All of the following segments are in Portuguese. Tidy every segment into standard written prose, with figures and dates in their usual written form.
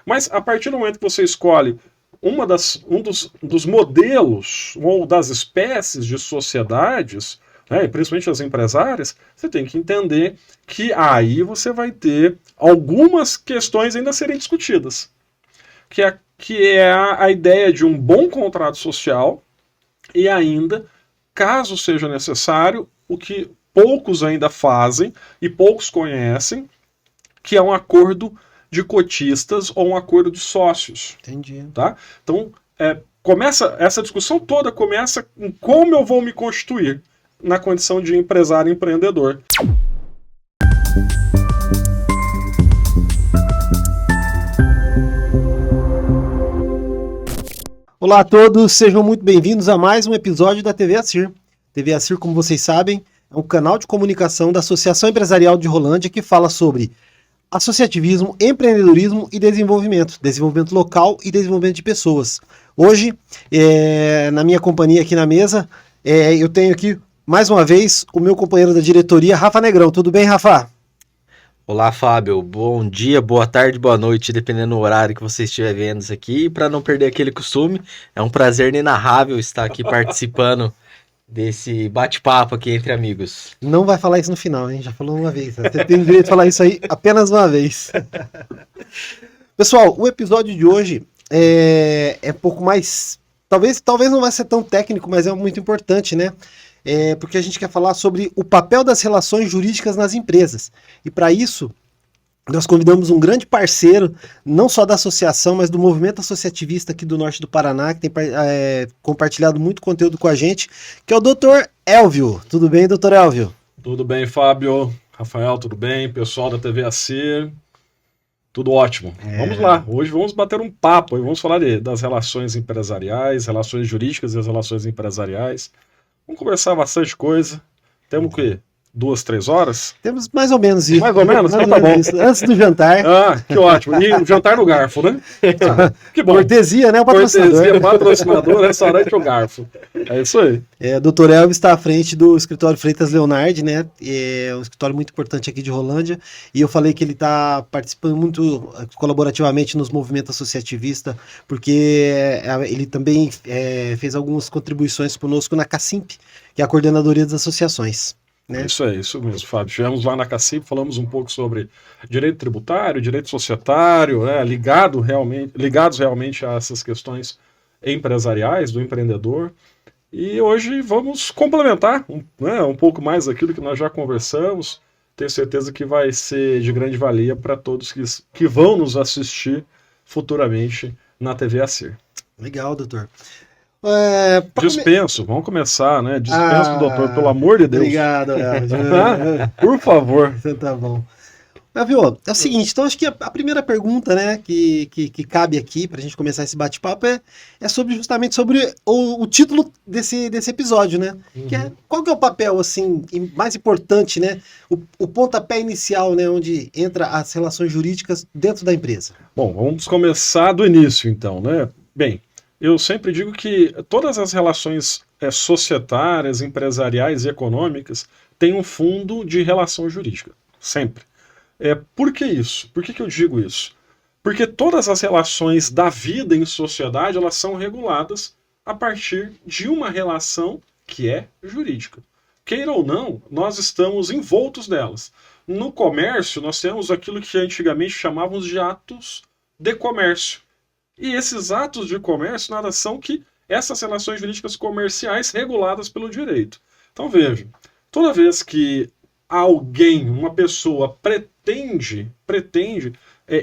Mas a partir do momento que você escolhe um dos modelos ou das espécies de sociedades, né, principalmente as empresárias, você tem que entender que aí você vai ter algumas questões ainda a serem discutidas. Que é a ideia de um bom contrato social e ainda, caso seja necessário, o que poucos ainda fazem e poucos conhecem, que é um acordo de cotistas ou um acordo de sócios. Entendi. Tá? Então, essa discussão toda começa em como eu vou me constituir na condição de empresário empreendedor. Olá a todos, sejam muito bem-vindos a mais um episódio da TV Assir. TV Assir, como vocês sabem, é um canal de comunicação da Associação Empresarial de Rolândia que fala sobre associativismo, empreendedorismo e desenvolvimento local e desenvolvimento de pessoas. Hoje, na minha companhia aqui na mesa, eu tenho aqui, mais uma vez, o meu companheiro da diretoria, Rafa Negrão. Tudo bem, Rafa? Olá, Fábio. Bom dia, boa tarde, boa noite, dependendo do horário que você estiver vendo isso aqui. E para não perder aquele costume, é um prazer inenarrável estar aqui participando desse bate-papo aqui entre amigos. Não vai falar isso no final, hein? Já falou uma vez. Você tem direito de falar isso aí apenas uma vez. Pessoal, o episódio de hoje é um pouco mais... Talvez não vai ser tão técnico, mas é muito importante, né? Porque a gente quer falar sobre o papel das relações jurídicas nas empresas. E para isso, nós convidamos um grande parceiro, não só da associação, mas do movimento associativista aqui do norte do Paraná, que tem compartilhado muito conteúdo com a gente, que é o Dr. Elvio. Tudo bem, Dr. Elvio? Tudo bem, Fábio. Rafael, tudo bem? Pessoal da TV Assir, tudo ótimo. Vamos lá, hoje vamos bater um papo, vamos falar das relações empresariais, relações jurídicas e as relações empresariais. Vamos conversar bastante coisa. Temos o quê? 2, 3 horas? Temos mais ou menos isso. Mais ou menos? Então tá bom. Isso. Antes do jantar. Ah, que ótimo. E o jantar no garfo, né? Que bom. Cortesia, né? O patrocinador. Cortesia, patrocinador, restaurante o garfo. É isso aí. O Dr. Elvio está à frente do escritório Freitas Leonardi, né? É um escritório muito importante aqui de Rolândia. E eu falei que ele está participando muito colaborativamente nos movimentos associativistas, porque ele também fez algumas contribuições conosco na CACIMP, que é a Coordenadoria das Associações. Né? Isso mesmo, Fábio. Estivemos lá na CACIMP, falamos um pouco sobre direito tributário, direito societário, ligados realmente a essas questões empresariais do empreendedor. E hoje vamos complementar um pouco mais daquilo que nós já conversamos. Tenho certeza que vai ser de grande valia para todos que vão nos assistir futuramente na TV Assir. Legal, doutor. Dispenso, vamos começar, né? Dispenso, doutor, pelo amor de Deus. Obrigado, Elvio. Por favor. Tá bom. Elvio, é o seguinte, então acho que a primeira pergunta, né, que cabe aqui pra gente começar esse bate-papo é justamente sobre o título desse episódio, né? Uhum. Qual que é o papel, assim, mais importante, né? O pontapé inicial, né, onde entra as relações jurídicas dentro da empresa. Bom, vamos começar do início, então, né? Bem, eu sempre digo que todas as relações societárias, empresariais e econômicas têm um fundo de relação jurídica, sempre. Por que isso? Por que eu digo isso? Porque todas as relações da vida em sociedade, elas são reguladas a partir de uma relação que é jurídica. Queira ou não, nós estamos envoltos delas. No comércio, nós temos aquilo que antigamente chamávamos de atos de comércio. E esses atos de comércio nada são que essas relações jurídicas comerciais reguladas pelo direito. Então veja, toda vez que alguém, uma pessoa pretende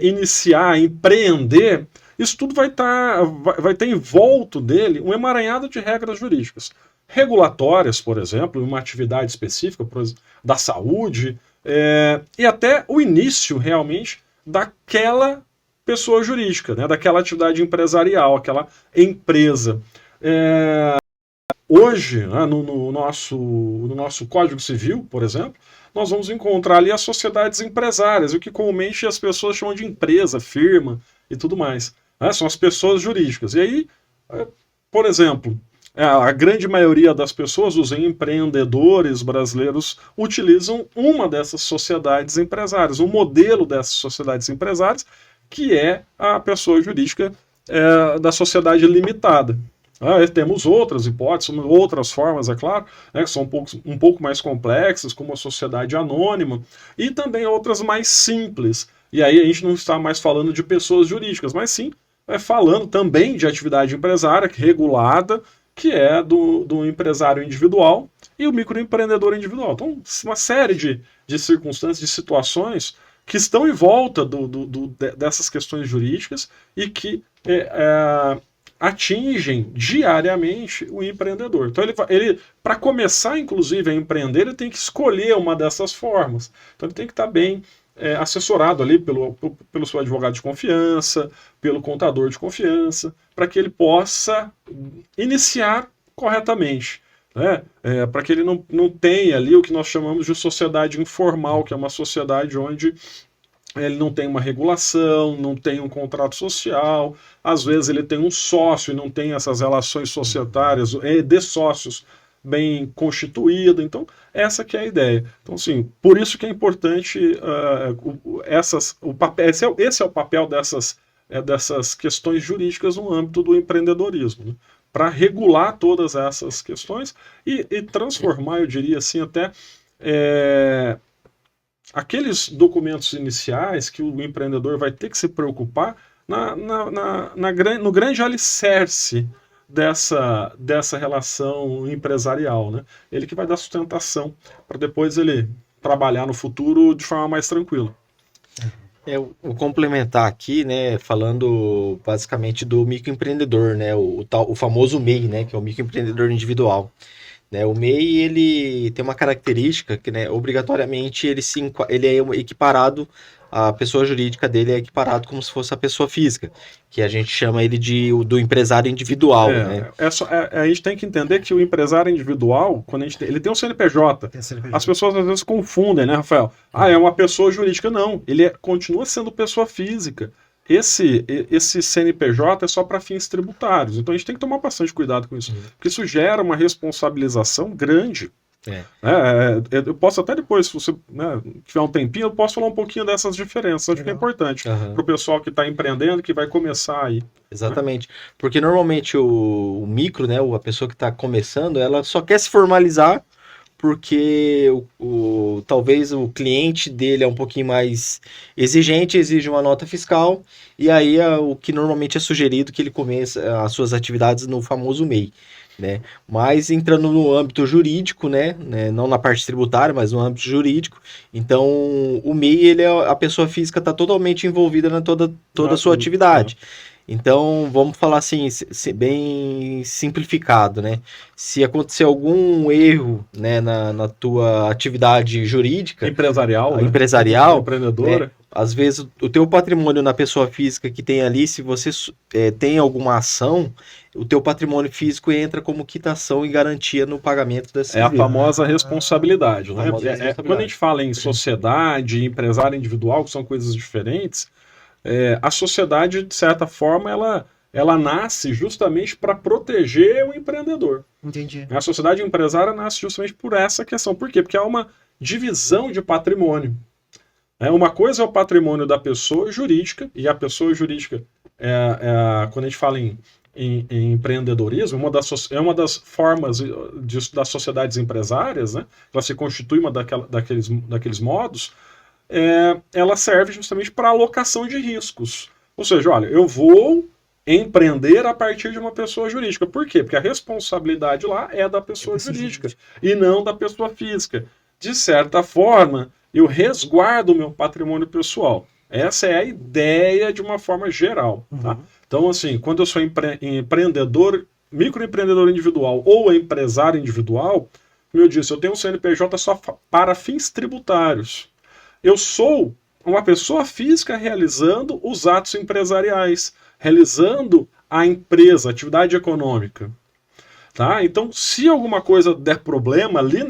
iniciar, empreender, isso tudo vai ter em volta dele um emaranhado de regras jurídicas. Regulatórias, por exemplo, uma atividade específica da saúde, e até o início realmente daquela pessoa jurídica, né, daquela atividade empresarial, aquela empresa. Hoje, né, no nosso Código Civil, por exemplo, nós vamos encontrar ali as sociedades empresárias, o que comumente as pessoas chamam de empresa, firma e tudo mais. Né, são as pessoas jurídicas. E aí, por exemplo, a grande maioria das pessoas, os empreendedores brasileiros, utilizam uma dessas sociedades empresárias, um modelo dessas sociedades empresárias, que é a pessoa jurídica da sociedade limitada. Temos outras hipóteses, outras formas, é claro, né, que são um pouco mais complexas, como a sociedade anônima, e também outras mais simples. E aí a gente não está mais falando de pessoas jurídicas, mas sim falando também de atividade empresária regulada, que é do empresário individual e o microempreendedor individual. Então, uma série de circunstâncias, de situações que estão em volta dessas questões jurídicas e que atingem diariamente o empreendedor. Então, ele para começar, inclusive, a empreender, ele tem que escolher uma dessas formas. Então, ele tem que estar bem assessorado ali pelo seu advogado de confiança, pelo contador de confiança, para que ele possa iniciar corretamente. Né? Para que ele não tenha ali o que nós chamamos de sociedade informal, que é uma sociedade onde ele não tem uma regulação, não tem um contrato social, às vezes ele tem um sócio e não tem essas relações societárias de sócios bem constituída. Então, essa que é a ideia. Então, assim, por isso que é importante esse é o papel dessas questões jurídicas no âmbito do empreendedorismo, né? Para regular todas essas questões e transformar, eu diria assim, até aqueles documentos iniciais que o empreendedor vai ter que se preocupar no grande alicerce dessa relação empresarial, né? Ele que vai dar sustentação para depois ele trabalhar no futuro de forma mais tranquila. Eu vou complementar aqui, né, falando basicamente do microempreendedor, né, o famoso MEI, né, que é o microempreendedor individual. Né, o MEI, ele tem uma característica que, né, obrigatoriamente ele é equiparado, a pessoa jurídica dele é equiparado como se fosse a pessoa física, que a gente chama ele do empresário individual. Né? A gente tem que entender que o empresário individual, quando ele tem um CNPJ, as pessoas às vezes confundem, né, Rafael? É uma pessoa jurídica. Não, ele continua sendo pessoa física. Esse CNPJ é só para fins tributários. Então a gente tem que tomar bastante cuidado com isso, porque isso gera uma responsabilização grande. Eu posso até depois, se você tiver um tempinho, eu posso falar um pouquinho dessas diferenças. Acho que é importante para o pessoal que está empreendendo, que vai começar aí. Exatamente. Porque normalmente o micro, né, a pessoa que está começando, ela só quer se formalizar porque talvez o cliente dele é um pouquinho mais exigente, exige uma nota fiscal, e aí o que normalmente é sugerido que ele comece as suas atividades no famoso MEI. Né? Mas entrando no âmbito jurídico, né? Não na parte tributária, mas no âmbito jurídico, então o MEI, a pessoa física está totalmente envolvida na toda a sua atividade. Então, vamos falar assim, bem simplificado, né? Se acontecer algum erro, né, na tua atividade jurídica, empresarial, empreendedora, né? Às vezes o teu patrimônio na pessoa física que tem ali, se você tem alguma ação, o teu patrimônio físico entra como quitação e garantia no pagamento dessa a famosa responsabilidade. Né? Quando a gente fala em sociedade, empresário individual, que são coisas diferentes, a sociedade, de certa forma, ela nasce justamente para proteger o empreendedor. Entendi. A sociedade empresária nasce justamente por essa questão. Por quê? Porque há uma divisão de patrimônio. Uma coisa é o patrimônio da pessoa jurídica, e a pessoa jurídica, quando a gente fala em empreendedorismo, é uma das formas das sociedades empresárias, né? Ela se constitui daqueles modos, ela serve justamente para alocação de riscos. Ou seja, olha, eu vou empreender a partir de uma pessoa jurídica. Por quê? Porque a responsabilidade lá é da pessoa jurídica e não da pessoa física. De certa forma, eu resguardo o meu patrimônio pessoal. Essa é a ideia de uma forma geral. Tá? Então, assim, quando eu sou empreendedor, microempreendedor individual ou empresário individual, como eu disse, eu tenho um CNPJ só para fins tributários. Eu sou uma pessoa física realizando os atos empresariais, realizando a empresa, a atividade econômica. Tá? Então, se alguma coisa der problema ali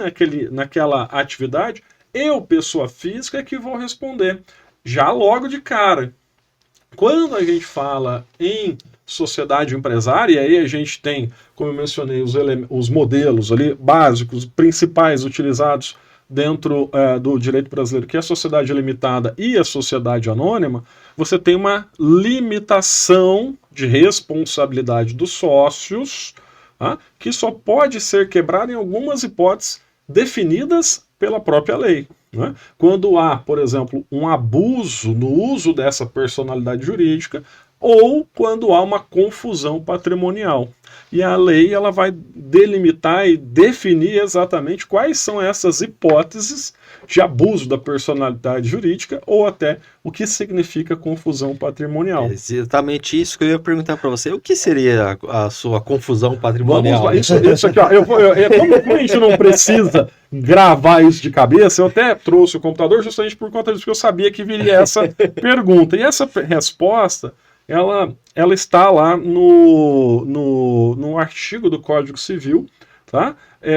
naquela atividade, eu, pessoa física, é que vou responder. Já logo de cara. Quando a gente fala em sociedade empresária, aí a gente tem, como eu mencionei, os modelos ali básicos, principais utilizados dentro do direito brasileiro, que é a sociedade limitada e a sociedade anônima, você tem uma limitação de responsabilidade dos sócios, tá? Que só pode ser quebrada em algumas hipóteses definidas pela própria lei. Né? Quando há, por exemplo, um abuso no uso dessa personalidade jurídica ou quando há uma confusão patrimonial. E a lei ela vai delimitar e definir exatamente quais são essas hipóteses de abuso da personalidade jurídica ou até o que significa confusão patrimonial. É exatamente isso que eu ia perguntar para você. O que seria a sua confusão patrimonial? Vamos lá, isso aqui, ó, como a gente não precisa gravar isso de cabeça, eu até trouxe o computador justamente por conta disso, porque eu sabia que viria essa pergunta. E essa resposta, ela está lá no artigo do Código Civil, tá?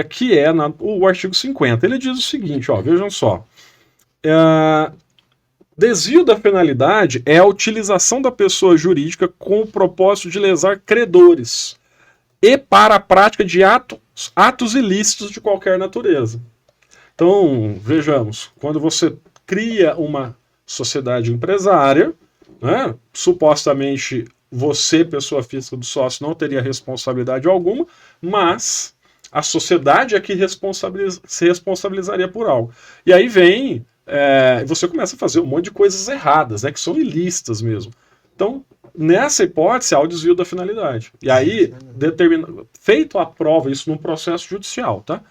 Que é o artigo 50. Ele diz o seguinte, ó, vejam só. Desvio da penalidade é a utilização da pessoa jurídica com o propósito de lesar credores e para a prática de atos ilícitos de qualquer natureza. Então, vejamos, quando você cria uma sociedade empresária, né, supostamente você, pessoa física do sócio, não teria responsabilidade alguma, mas a sociedade é que se responsabilizaria por algo. E aí vem, você começa a fazer um monte de coisas erradas, né, que são ilícitas mesmo. Então, nessa hipótese, há o desvio da finalidade. E aí, feito a prova, isso num processo judicial, tá?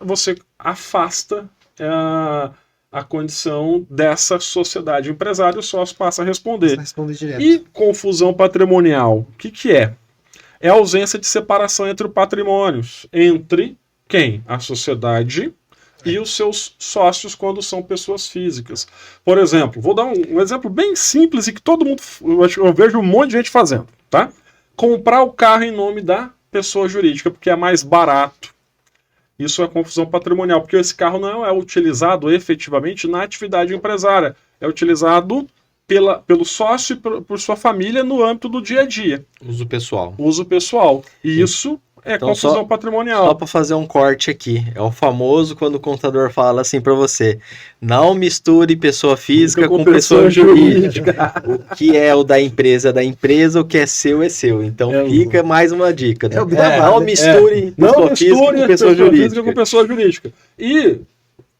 Você afasta a condição dessa sociedade empresária, o sócio passa a responder. Direto. E confusão patrimonial, o que é? É a ausência de separação entre patrimônios, entre quem? A sociedade e os seus sócios quando são pessoas físicas. Por exemplo, vou dar um exemplo bem simples e que todo mundo, eu vejo um monte de gente fazendo, tá? Comprar o carro em nome da pessoa jurídica, porque é mais barato. Isso é confusão patrimonial, porque esse carro não é utilizado efetivamente na atividade empresária, é utilizado pelo sócio e por sua família no âmbito do dia a dia. Uso pessoal. Uso pessoal. E isso é então, confusão patrimonial. Só para fazer um corte aqui, é o famoso quando o contador fala assim para você, não misture pessoa física com pessoa jurídica. O que é o da empresa, o que é seu. Então fica mais uma dica. Né? Não misture pessoa física com pessoa jurídica. E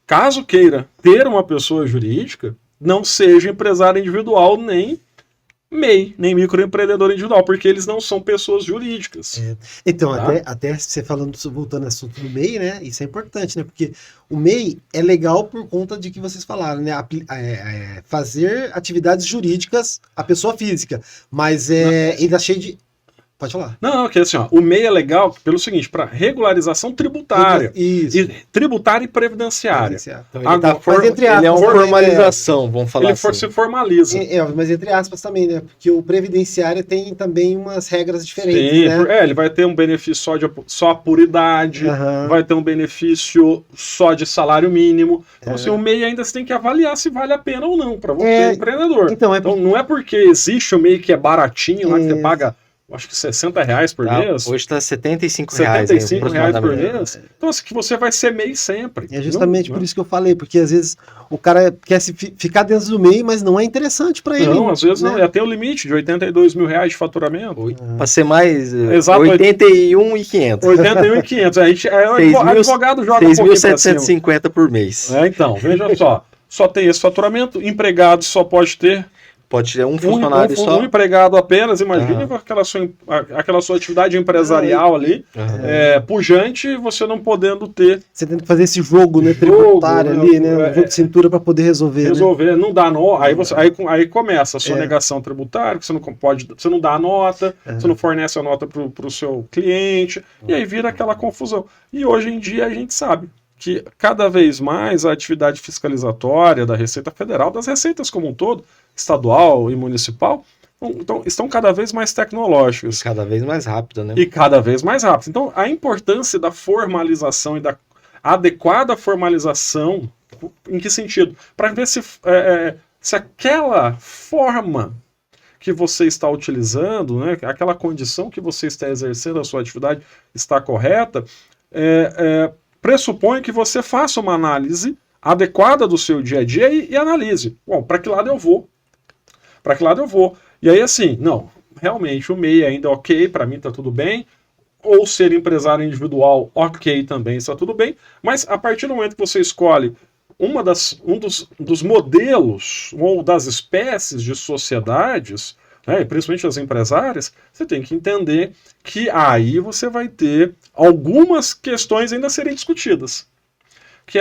caso queira ter uma pessoa jurídica, não seja empresário individual nem MEI, nem microempreendedor individual, porque eles não são pessoas jurídicas. Então, tá? até você falando, voltando ao assunto do MEI, né? Isso é importante, né? Porque o MEI é legal por conta de que vocês falaram, né? Fazer atividades jurídicas a pessoa física, mas ele tá cheio de... Pode falar. Não, que assim, ó, o MEI é legal pelo seguinte, para regularização tributária. Isso. Tributária e previdenciária. Então, ele é uma formalização, vamos falar assim. Ele se formaliza. Mas entre aspas também, né? Porque o previdenciário tem também umas regras diferentes, sim, né? Ele vai ter um benefício só por idade, vai ter um benefício só de salário mínimo. Então, assim, o MEI ainda você tem que avaliar se vale a pena ou não para você, empreendedor. Então, não é porque existe o MEI que é baratinho, lá que você paga acho que R$60 por mês. Hoje está R$75. R$75 por mês. Então, assim, que você vai ser MEI sempre. É justamente por isso que eu falei, porque às vezes o cara quer ficar dentro do MEI, mas não é interessante para ele. Não, às vezes não. Já tem o limite de R$82 mil de faturamento. Para ser mais, exato, 81.500. 81.500. O advogado joga 6.750 por mês. Então, veja só. Só tem esse faturamento, empregado só pode ter um funcionário só. Um empregado apenas, imagine aquela sua atividade empresarial ali, pujante, você não podendo ter. Você tem que fazer esse jogo, né, tributário ali, né, jogo de cintura para poder resolver. Né? Não dá aí começa a sonegação tributária, que você não dá a nota, você não fornece a nota para o seu cliente, e aí vira aquela confusão. E hoje em dia a gente sabe que cada vez mais a atividade fiscalizatória da Receita Federal, das receitas como um todo, estadual e municipal, então, estão cada vez mais tecnológicas. Cada vez mais rápido, né? E cada vez mais rápido. Então, a importância da formalização e da adequada formalização, em que sentido? Para ver se aquela forma que você está utilizando, né, aquela condição que você está exercendo a sua atividade está correta, pressupõe que você faça uma análise adequada do seu dia a dia e analise. Bom, para que lado eu vou? Para que lado eu vou? E aí, assim, não, realmente o MEI ainda é ok, para mim está tudo bem, ou ser empresário individual, ok, também está tudo bem, mas a partir do momento que você escolhe um dos modelos ou das espécies de sociedades, né, principalmente as empresárias, você tem que entender que aí você vai ter algumas questões ainda a serem discutidas, que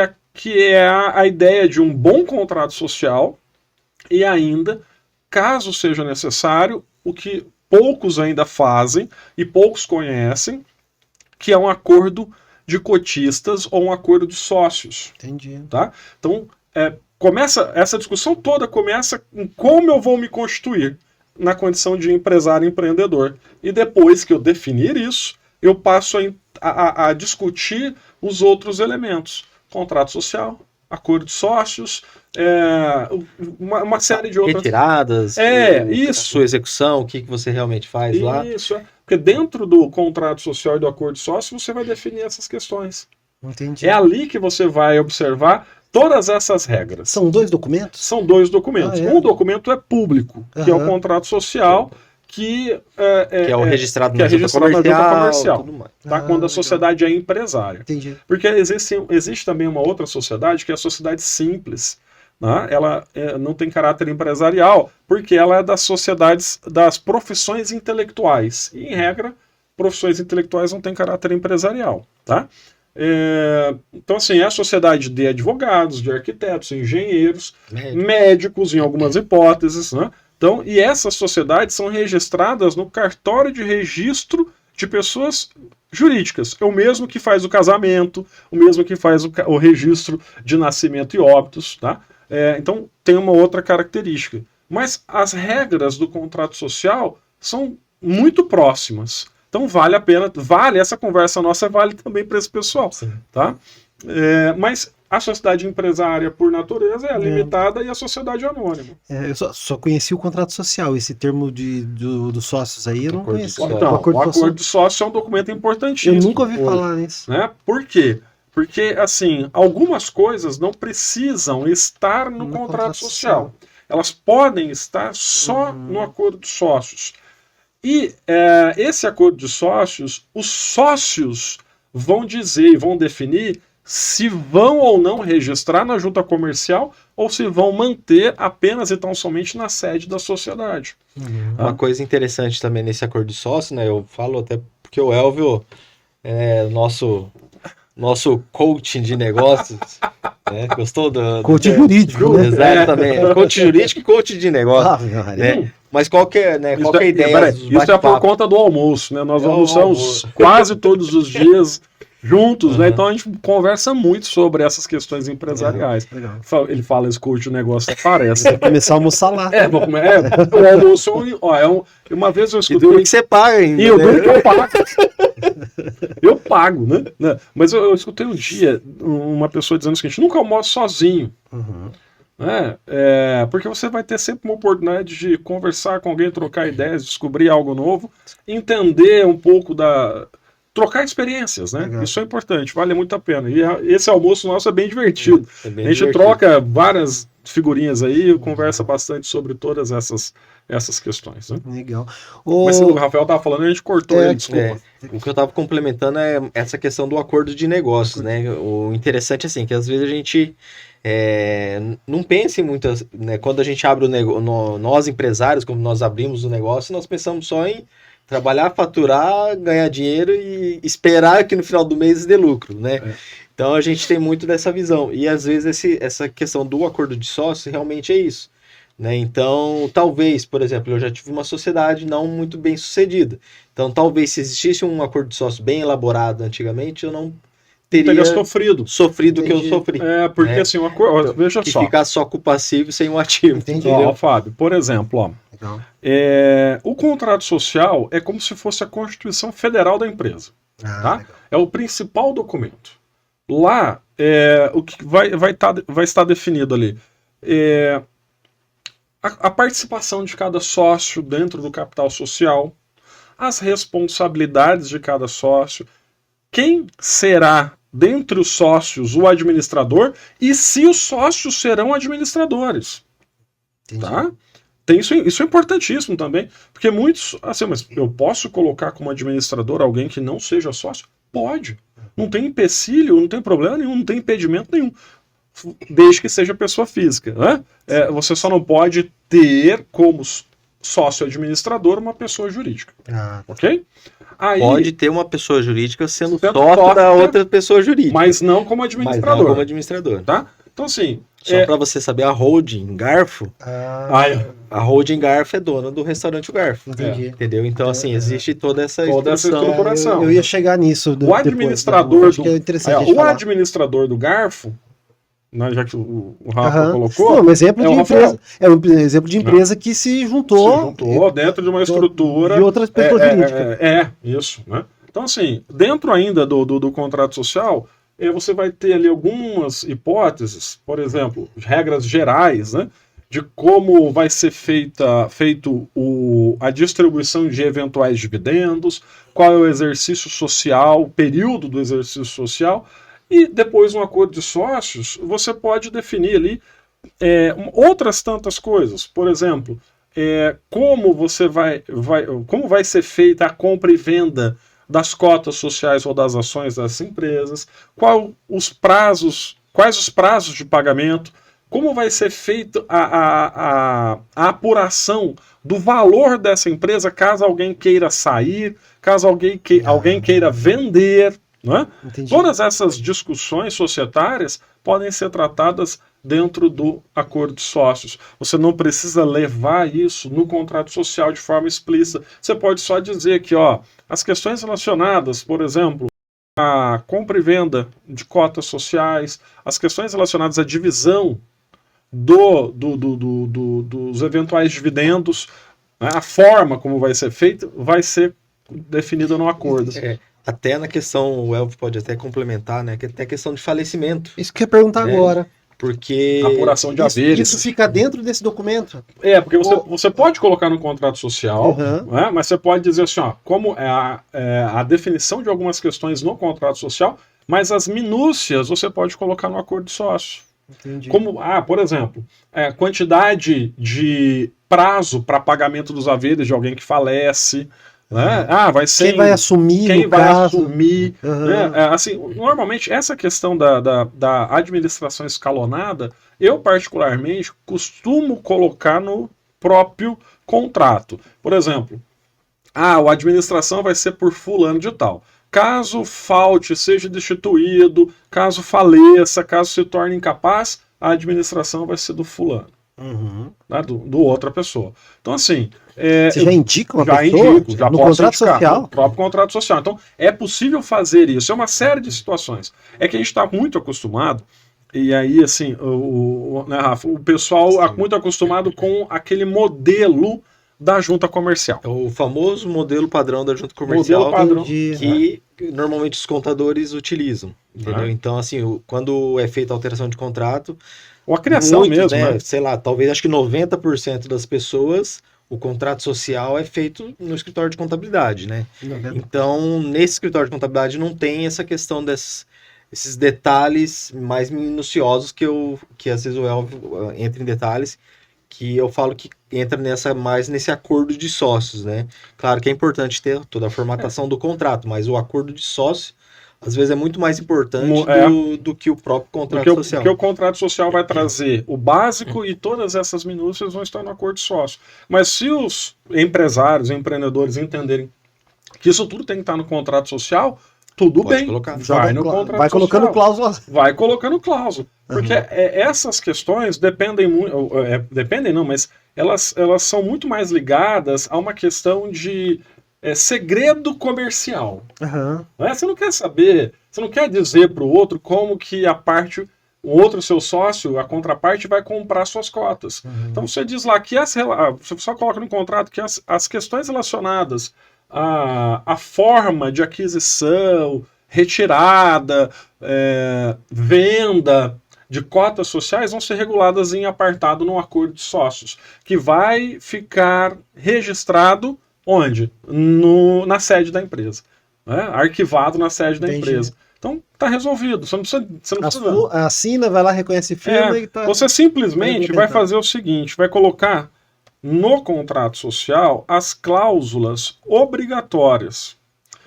é a ideia de um bom contrato social e ainda, caso seja necessário, o que poucos ainda fazem e poucos conhecem, que é um acordo de cotistas ou um acordo de sócios. Entendi. Tá? Então, essa discussão toda começa em como eu vou me constituir na condição de empresário empreendedor. E depois que eu definir isso, eu passo a discutir os outros elementos. Contrato social, acordo de sócios, uma série de outras... Retiradas, isso. sua execução, o que você realmente faz lá. Isso, porque dentro do contrato social e do acordo de sócio, você vai definir essas questões. Entendi. É ali que você vai observar todas essas regras. São 2 documentos? São 2 documentos. Ah, é? Um documento é público, que é o contrato social, que é o registrado na junta comercial, tudo mais. Tá? Quando a sociedade é empresária. Entendi. Porque existe também uma outra sociedade, que é a sociedade simples. Né? Ela não tem caráter empresarial, porque ela é das sociedades, das profissões intelectuais. E, em regra, profissões intelectuais não têm caráter empresarial. Tá? Então, assim, é a sociedade de advogados, de arquitetos, engenheiros, médicos, em algumas hipóteses, né? Então, e essas sociedades são registradas no cartório de registro de pessoas jurídicas. É o mesmo que faz o casamento, o mesmo que faz o registro de nascimento e óbitos, tá? Então, tem uma outra característica. Mas as regras do contrato social são muito próximas. Então, vale a pena, essa conversa nossa vale também para esse pessoal. Sim. Tá? Mas a sociedade empresária, por natureza, é limitada e a sociedade anônima. Eu só conheci o contrato social, esse termo dos sócios aí eu não conheço. Então, o acordo de sócio é um documento importantíssimo. Eu nunca ouvi falar nisso. Né? Por quê? Porque, assim, algumas coisas não precisam estar no contrato social. Elas podem estar só no acordo de sócios. E esse acordo de sócios, os sócios vão dizer e vão definir se vão ou não registrar na junta comercial ou se vão manter apenas e tão somente na sede da sociedade. Uma coisa interessante também nesse acordo de sócio, né? Eu falo até porque o Elvio é nosso coaching de negócios, né? Gostou do... Coaching jurídico, né? Exatamente. Coaching jurídico e coaching de negócio. Né? Mas qual que é, né? Qual que é a ideia? Isso é por conta do almoço, né? Nós almoçamos quase todos os dias juntos, né? Então a gente conversa muito sobre essas questões empresariais. Ele fala esse coach de negócio, aparece. Vou começar a almoçar lá. Vou comer. O almoço, uma vez eu escutei... E duro que você paga ainda, e eu duro que eu pago. Eu pago, né? Mas eu escutei um dia uma pessoa dizendo o seguinte: nunca almoço sozinho. Porque você vai ter sempre uma oportunidade de conversar com alguém, trocar ideias, descobrir algo novo, entender um pouco trocar experiências, né? Legal. Isso é importante, vale muito a pena. E esse almoço nosso é bem divertido. A gente troca várias figurinhas aí, conversa bastante sobre todas essas questões. Né? Legal. Mas o Rafael estava falando e a gente cortou ele, desculpa. O que eu estava complementando é essa questão do acordo de negócios, né? O interessante, assim, que às vezes a gente não pensa em muitas... Né? Quando a gente abre nós empresários, como nós abrimos o negócio, nós pensamos só em trabalhar, faturar, ganhar dinheiro e esperar que no final do mês dê lucro, né? Então a gente tem muito dessa visão. E às vezes essa questão do acordo de sócio realmente é isso. Né? Então, talvez, por exemplo, eu já tive uma sociedade não muito bem sucedida. Então, talvez se existisse um acordo de sócio bem elaborado antigamente, eu não teria sofrido o que eu sofri. Porque assim, veja que só. Ficar só com o passivo sem o ativo. Fábio, por exemplo, o contrato social é como se fosse a Constituição Federal da empresa. Tá? É o principal documento. Lá, o que vai estar definido ali a participação de cada sócio dentro do capital social, as responsabilidades de cada sócio, quem será dentre os sócios o administrador e se os sócios serão administradores. Entendi. Tá? Tem isso é importantíssimo também, porque muitos, assim, mas eu posso colocar como administrador alguém que não seja sócio? Pode. Não tem empecilho, não tem problema nenhum, não tem impedimento nenhum, desde que seja pessoa física, né? Você só não pode ter como sócio administrador uma pessoa jurídica, ok? Aí, Pode ter uma pessoa jurídica sendo Sendo sócio sócio, da outra pessoa jurídica, mas não como mas administrador, não como administrador. tá? Então assim, Só para você saber, a holding Garfo, a holding Garfo é dona do restaurante O Garfo. Entendi. Entendeu? Então, assim, existe toda essa Toda essa instrução. estruturação. Eu ia chegar nisso. O depois, administrador acho que é interessante a gente o falar. administrador do Garfo, né, já que o Rafa Aham. colocou, Não, um exemplo é de o empresa. Rafael. É um exemplo de empresa que se juntou, dentro de uma estrutura de outras pessoas jurídicas. Isso, né? Então, assim, dentro ainda do contrato social, você vai ter ali algumas hipóteses, por exemplo, regras gerais, né, de como vai ser feito a distribuição de eventuais dividendos, qual é o exercício social, o período do exercício social, e depois, no acordo de sócios, você pode definir ali outras tantas coisas. Por exemplo, como como vai ser feita a compra e venda das cotas sociais ou das ações das empresas, quais os prazos de pagamento, como vai ser feita a apuração do valor dessa empresa caso alguém queira sair, caso alguém queira vender. Né? Todas essas discussões societárias podem ser tratadas dentro do acordo de sócios. Você não precisa levar isso no contrato social de forma explícita. Você pode só dizer que as questões relacionadas, por exemplo, à compra e venda de cotas sociais, as questões relacionadas à divisão dos eventuais dividendos, né, a forma como vai ser feito, vai ser definida no acordo. Até na questão, o Elvio pode até complementar, né? Que até a questão de falecimento. Isso que eu ia perguntar agora. Porque apuração de haveres. Isso fica dentro desse documento? Porque você pode colocar no contrato social, né, mas você pode dizer assim, como a definição de algumas questões no contrato social, mas as minúcias você pode colocar no acordo de sócio. Entendi. Como, por exemplo, quantidade de prazo para pagamento dos haveres de alguém que falece, né? Vai ser quem vai assumir, quem no vai caso. assumir, né? Assim, normalmente essa questão da administração escalonada, eu particularmente costumo colocar no próprio contrato. Por exemplo, a administração vai ser por fulano de tal. Caso falte, seja destituído, caso faleça, caso se torne incapaz, a administração vai ser do fulano. Né, do outra pessoa. Então, assim. Você já indica uma pessoa? Já no posso contrato indicar, social? no próprio contrato social. Então, é possível fazer isso. É uma série de situações. É que a gente está muito acostumado, e aí, assim, né, Rafa, o pessoal está muito acostumado com aquele modelo da junta comercial. É o famoso modelo padrão da junta comercial Padrão, que normalmente os contadores utilizam. Entendeu? Então, assim, quando é feita a alteração de contrato. Ou a criação mesmo, né? Sei lá, talvez acho que 90% das pessoas, o contrato social é feito no escritório de contabilidade, né? Então, nesse escritório de contabilidade não tem essa questão esses detalhes mais minuciosos que às vezes o Elvio entra em detalhes, que eu falo que entra mais nesse acordo de sócios, né? Claro que é importante ter toda a formatação do contrato, mas o acordo de sócio às vezes é muito mais importante do que o próprio contrato social. Porque o contrato social vai trazer o básico e todas essas minúcias vão estar no acordo de sócio. Mas se os empresários, empreendedores entenderem que isso tudo tem que estar no contrato social, tudo Pode bem. colocar. Vai no contrato vai colocando social. cláusula. Vai colocando cláusula. Porque essas questões dependem muito. Dependem não, mas elas são muito mais ligadas a uma questão de segredo comercial. Você não quer saber, você não quer dizer para o outro como que o outro seu sócio, a contraparte, vai comprar suas cotas. Então você diz lá que você só coloca no contrato que as questões relacionadas à forma de aquisição, retirada, venda de cotas sociais vão ser reguladas em apartado no acordo de sócios, que vai ficar registrado onde? Na sede da empresa. Arquivado na sede da empresa. Então tá resolvido. Você não precisa. Assina, vai lá, reconhece firma e tá. Você simplesmente vai fazer o seguinte: vai colocar no contrato social as cláusulas obrigatórias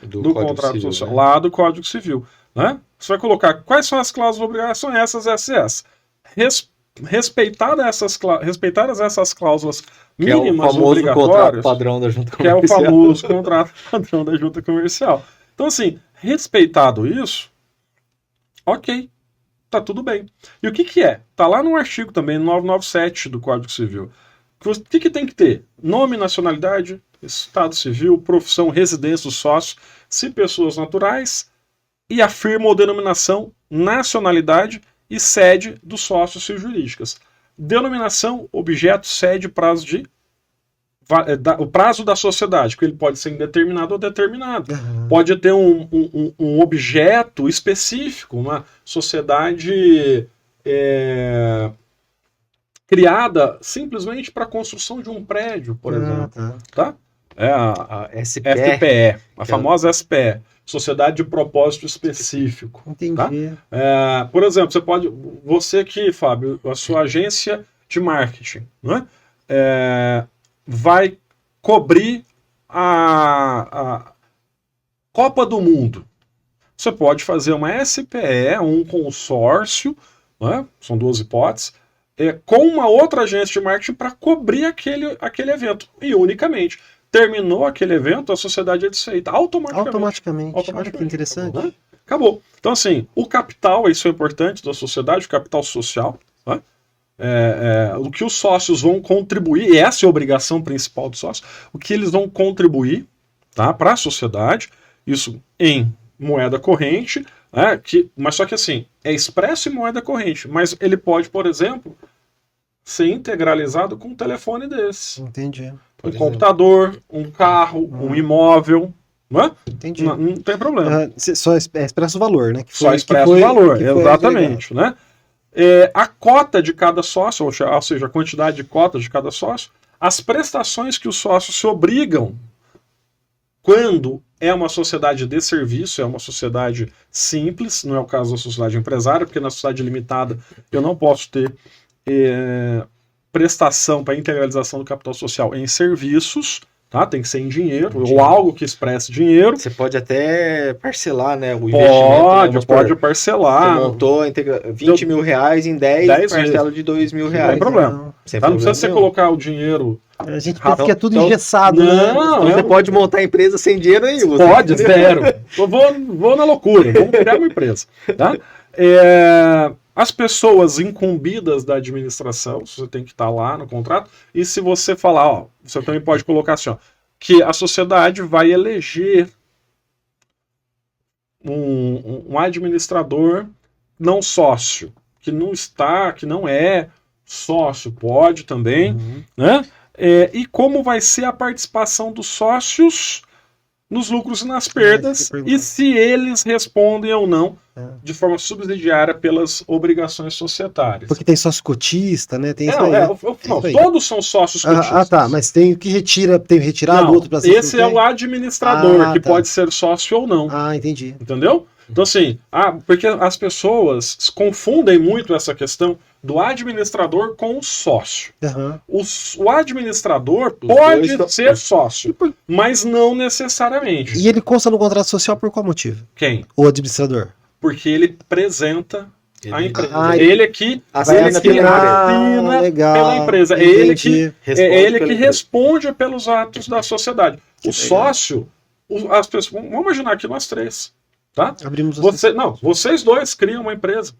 do contrato Civil, social, né? lá do Código Civil. Né? Você vai colocar quais são as cláusulas obrigatórias, são essas. Respeitadas essas cláusulas Que é o mínimas famoso obrigatórias, contrato padrão da junta que é comercial. o famoso contrato padrão da junta comercial. Então, assim, respeitado isso, ok, tá tudo bem. E o que é? Tá lá no artigo também, 997 do Código Civil. O que tem que ter? Nome, nacionalidade, estado civil, profissão, residência do sócio, se pessoas naturais, e a firma ou denominação, nacionalidade e sede dos sócios jurídicas. Denominação, objeto, sede, prazo o prazo da sociedade, que ele pode ser indeterminado ou determinado. Pode ter um objeto específico, uma sociedade criada simplesmente para a construção de um prédio, por exemplo. Tá? É a SPE, a famosa SPE. Sociedade de propósito específico. Entendi. Tá? Por exemplo, você aqui, Fábio, a sua agência de marketing, né? Vai cobrir a Copa do Mundo. Você pode fazer uma SPE, um consórcio, né? São duas hipóteses, com uma outra agência de marketing para cobrir aquele evento. E unicamente. Terminou aquele evento, a sociedade é desfeita automaticamente. Olha que interessante. Né? Acabou. Então, assim, o capital, isso é importante da sociedade, o capital social, né? O que os sócios vão contribuir, e essa é a obrigação principal dos sócios, o que eles vão contribuir, tá, para a sociedade, isso em moeda corrente, né, mas só que assim, é expresso em moeda corrente, mas ele pode, por exemplo, ser integralizado com um telefone desse. Entendi. Um computador, um carro, um imóvel, não é? Entendi. Não tem problema. Só expressa o valor, né? Só expressa o valor, exatamente, né? A cota de cada sócio, ou seja, a quantidade de cotas de cada sócio, as prestações que os sócios se obrigam quando é uma sociedade de serviço, é uma sociedade simples, não é o caso da sociedade empresária, porque na sociedade limitada eu não posso ter prestação para integralização do capital social em serviços, tá? Tem que ser em dinheiro, ou algo que expresse dinheiro. Você pode até parcelar, né? O investimento. Pode parcelar. Você montou 20 mil reais em 10 parcelas de 2 mil reais. Não tem problema. Não precisa você colocar o dinheiro. A gente pensa que é tudo engessado, né? Não, você pode montar a empresa sem dinheiro nenhum. Pode, zero. Eu vou na loucura, vamos criar uma empresa. Tá? As pessoas incumbidas da administração, você tem que estar lá no contrato, e se você falar, você também pode colocar assim, que a sociedade vai eleger um administrador não sócio, que não é sócio, pode também, né? E como vai ser a participação dos sócios nos lucros e nas perdas, e se eles respondem ou não de forma subsidiária pelas obrigações societárias. Porque tem sócio cotista, né? Tem isso aí. Todos são sócios cotistas. Tá, mas tem o que retira, tem retirado, outro para ser. Esse é o administrador, que pode ser sócio ou não. Entendi. Entendeu? Então, assim, porque as pessoas confundem muito essa questão do administrador com o sócio. O administrador pode ser sócio, mas não necessariamente. E ele consta no contrato social por qual motivo? Quem? O administrador. Porque ele representa a empresa. Ele que assina pela empresa. É ele que responde pelos atos da sociedade. O sócio, as pessoas. Vamos imaginar aqui nós três. Tá? Vocês dois criam uma empresa.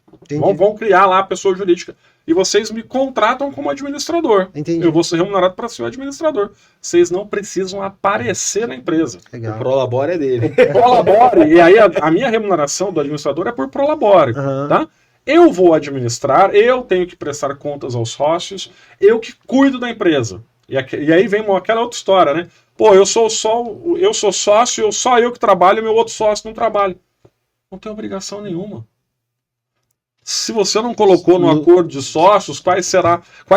Vão criar lá a pessoa jurídica. E vocês me contratam como administrador. Entendi. Eu vou ser remunerado para ser o administrador. Vocês não precisam aparecer na empresa. Legal. O prolabore é dele. Prolabore. E aí a minha remuneração do administrador é por prolabore. Tá? Eu vou administrar, eu tenho que prestar contas aos sócios, eu que cuido da empresa. E aí vem aquela outra história, né? Pô, eu sou sócio, só eu que trabalho e meu outro sócio não trabalha. Não tem obrigação nenhuma. Se você não colocou no acordo de sócios quais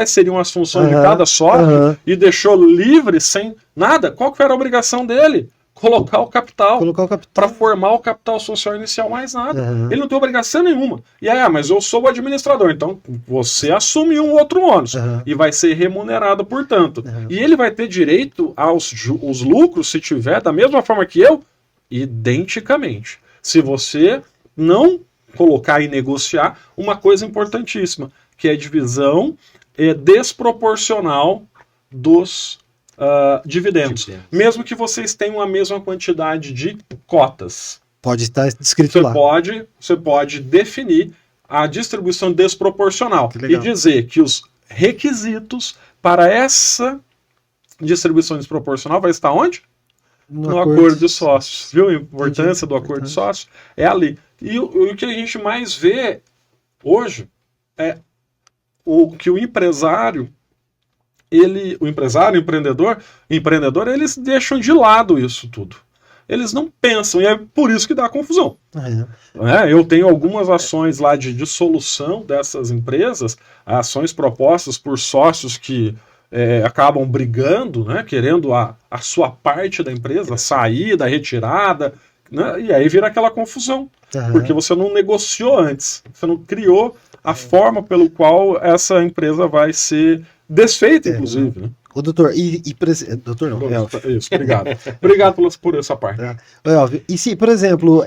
seriam as funções de cada sócio e deixou livre sem nada, qual que era a obrigação dele? colocar o capital. Colocar o capital. Para formar o capital social inicial, mais nada. Uhum. Ele não tem obrigação nenhuma. E aí, mas eu sou o administrador, então você assume um outro ônus e vai ser remunerado, portanto. E ele vai ter direito aos os lucros, se tiver, da mesma forma que eu, identicamente. Se você não colocar e negociar uma coisa importantíssima, que é a divisão desproporcional dos dividendos. Mesmo que vocês tenham a mesma quantidade de cotas. Pode estar descrito lá. Você pode definir a distribuição desproporcional e dizer que os requisitos para essa distribuição desproporcional vai estar onde? No acordo de sócios. Viu a importância do acordo de sócios? É ali. E o que a gente mais vê hoje é que o empresário, o empreendedor, eles deixam de lado isso tudo. Eles não pensam, e é por isso que dá confusão. Eu tenho algumas ações lá de dissolução dessas empresas, ações propostas por sócios que acabam brigando, né, querendo a sua parte da empresa, sair da retirada, né, e aí vira aquela confusão. Porque você não negociou antes, você não criou a forma pelo qual essa empresa vai ser desfeita, inclusive. Né? O doutor, doutor não, isso, obrigado. Obrigado por essa parte. E se, por exemplo,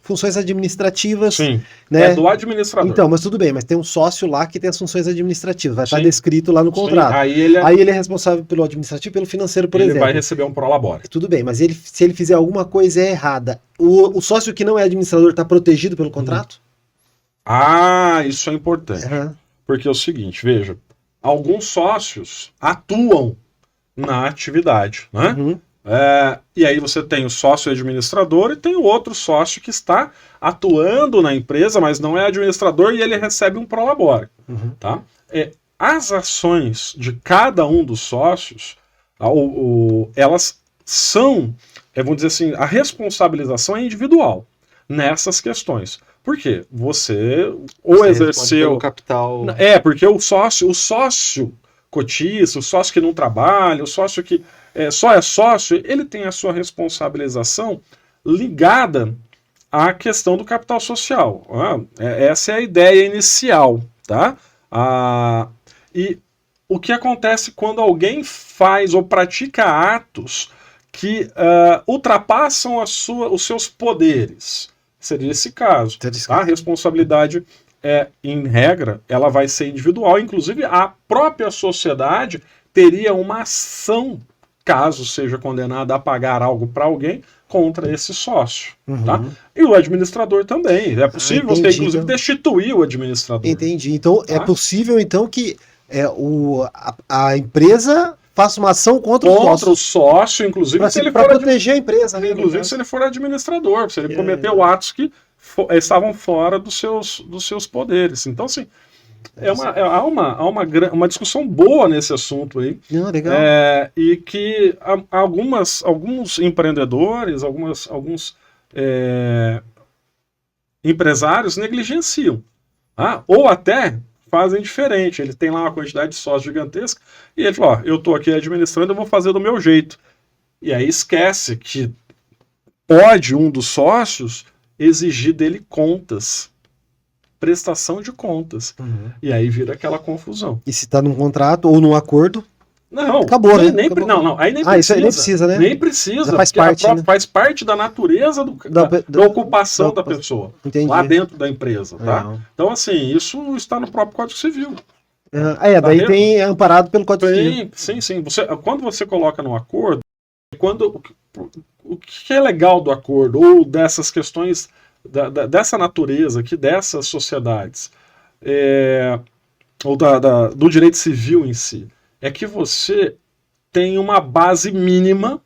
funções administrativas... Sim, né? É do administrador. Então, mas tudo bem, mas tem um sócio lá que tem as funções administrativas, vai estar descrito lá no contrato. Aí ele é responsável pelo administrativo e pelo financeiro, por exemplo. Ele vai receber um prolabore. Tudo bem, mas se ele fizer alguma coisa errada, o sócio que não é administrador está protegido pelo contrato? Isso é importante. Porque é o seguinte, veja, alguns sócios atuam na atividade, né? E aí você tem o sócio administrador e tem o outro sócio que está atuando na empresa, mas não é administrador e ele recebe um prolabore. Tá? As ações de cada um dos sócios, elas são, vamos dizer assim, a responsabilização é individual nessas questões. Por quê? Você exerceu o capital. Porque o sócio cotista, o sócio que não trabalha, o sócio que só é sócio, ele tem a sua responsabilização ligada à questão do capital social. Essa é a ideia inicial, tá? E o que acontece quando alguém faz ou pratica atos que ultrapassam os seus poderes? Seria esse caso. A responsabilidade, em regra, ela vai ser individual. Inclusive, a própria sociedade teria uma ação, caso seja condenada a pagar algo para alguém, contra esse sócio. Tá? E o administrador também. É possível você, inclusive, destituir o administrador. Entendi. Então, é possível, então, que a empresa faça uma ação contra o sócio, inclusive para proteger a empresa, né? Inclusive se ele for administrador, se ele cometeu atos que estavam fora dos seus poderes. Então, assim, há uma discussão boa nesse assunto aí. Legal. E que alguns empreendedores, alguns empresários negligenciam. Ou até fazem diferente. Ele tem lá uma quantidade de sócios gigantesca e ele fala, eu estou aqui administrando, eu vou fazer do meu jeito. E aí esquece que pode um dos sócios exigir dele contas, prestação de contas. E aí vira aquela confusão. E se está num contrato ou num acordo, não, acabou, né? Aí nem precisa. Isso aí nem precisa, né? Nem precisa. Faz parte, né? Faz parte da natureza da ocupação da pessoa. Entendi. Lá dentro da empresa, tá? Então, assim, isso está no próprio Código Civil. Daí tem amparado pelo Código Civil. Sim. Quando você coloca no acordo, o que é legal do acordo, ou dessas questões, dessa natureza aqui, dessas sociedades, ou do direito civil em si, é que você tem uma base mínima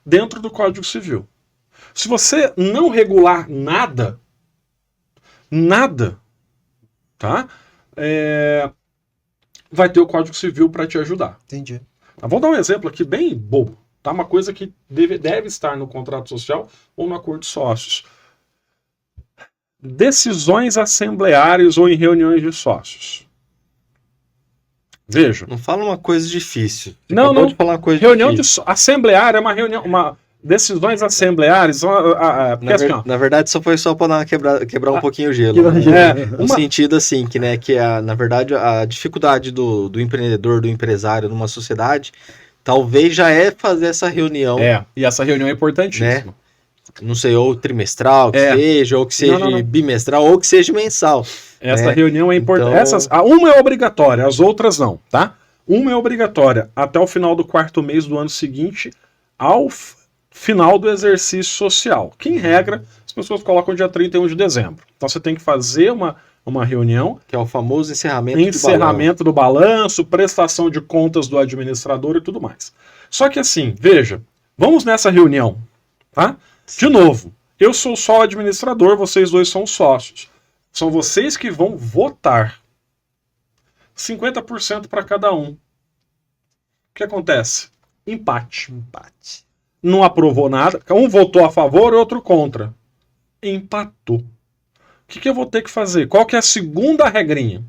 dentro do Código Civil. Se você não regular nada, tá? Vai ter o Código Civil para te ajudar. Entendi. Vou dar um exemplo aqui bem bobo. Tá? Uma coisa que deve estar no contrato social ou no acordo de sócios. Decisões assembleares ou em reuniões de sócios. Veja. Não fala uma coisa difícil. Não. Falar uma coisa reunião difícil. assembleária é uma reunião. decisões assembleares, porque assim, ó, Na verdade, só para quebrar um pouquinho o gelo. Quebrar o gelo. é, No uma, sentido assim, que, né, que na verdade a dificuldade do empreendedor, do empresário numa sociedade, talvez já é fazer essa reunião, e essa reunião é importantíssima. não sei, ou trimestral, que seja, ou que seja Não. bimestral, ou que seja mensal. Essa né? reunião é importante. Então- Uma é obrigatória, as outras não, tá? Uma é obrigatória até o final do 4º mês do ano seguinte, ao final do exercício social. Que, em regra, as pessoas colocam dia 31 de dezembro. Então você tem que fazer uma reunião, Que é o famoso encerramento encerramento do balanço, prestação de contas do administrador e tudo mais. Só que assim, veja, vamos nessa reunião, tá? De novo, eu sou só o administrador, vocês dois são os sócios. São vocês que vão votar. 50% para cada um. O que acontece? Empate. Não aprovou nada. Um votou a favor e outro contra. Empatou. O que eu vou ter que fazer? Qual que é a segunda regrinha?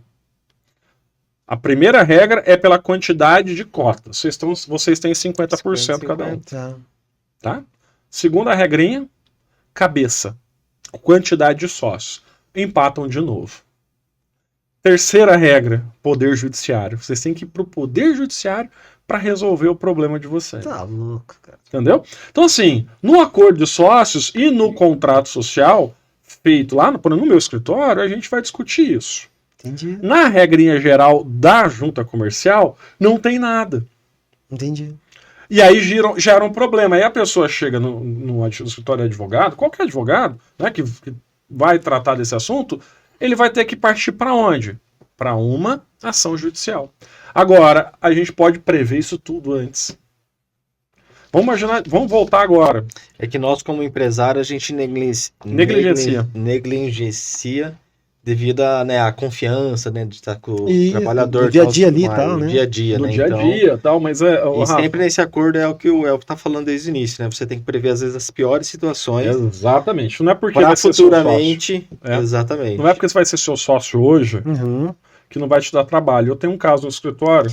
A primeira regra é pela quantidade de cotas. Vocês têm 50% cada um. Tá? Segunda regrinha, cabeça. Quantidade de sócios. Empatam de novo. Terceira regra, poder judiciário. Vocês têm que ir pro poder judiciário para resolver o problema de vocês. Tá louco, cara. Entendeu? Então, assim, no acordo de sócios e no contrato social feito lá no meu escritório, a gente vai discutir isso. Entendi. Na regrinha geral da junta comercial, não tem nada. Entendi. E aí gera um problema. Aí a pessoa chega no escritório de advogado, qualquer advogado, né, que vai tratar desse assunto, ele vai ter que partir para onde? Para uma ação judicial. Agora, a gente pode prever isso tudo antes. Vamos imaginar, vamos voltar agora. É que nós, como empresário, a gente negligencia devido à confiança, né, de estar com o trabalhador. No dia a dia ali e tal, né? Dia a dia, No né? dia a dia e tal, mas E sempre nesse acordo é o que o Elton tá falando desde o início, né? Você tem que prever, às vezes, as piores situações. Exatamente. Não é porque Para vai ser futuramente. seu sócio. Exatamente. Não é porque você vai ser seu sócio hoje Uhum. que não vai te dar trabalho. Eu tenho um caso no escritório,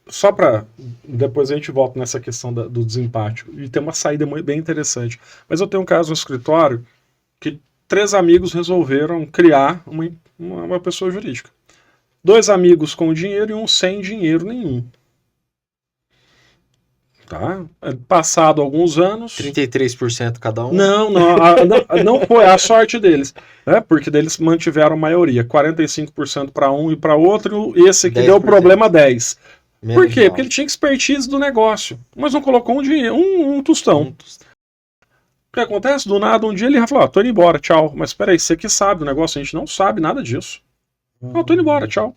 só para depois a gente volta nessa questão do desempate, e tem uma saída bem interessante. Mas eu tenho um caso no escritório que 3 amigos resolveram criar uma pessoa jurídica. 2 amigos com dinheiro e um sem dinheiro nenhum. Tá? Passado alguns anos... 33% cada um? Não foi a sorte deles, né? Porque eles mantiveram a maioria, 45% para um e para outro, e esse que 10%. deu problema 10%. Menos Por quê? mal. Porque ele tinha expertise do negócio, mas não colocou um dinheiro, um tostão. O que acontece? Do nada, um dia ele vai falar, tô indo embora, tchau. Mas peraí, você que sabe do negócio, a gente não sabe nada disso. Não, tô indo embora, tchau.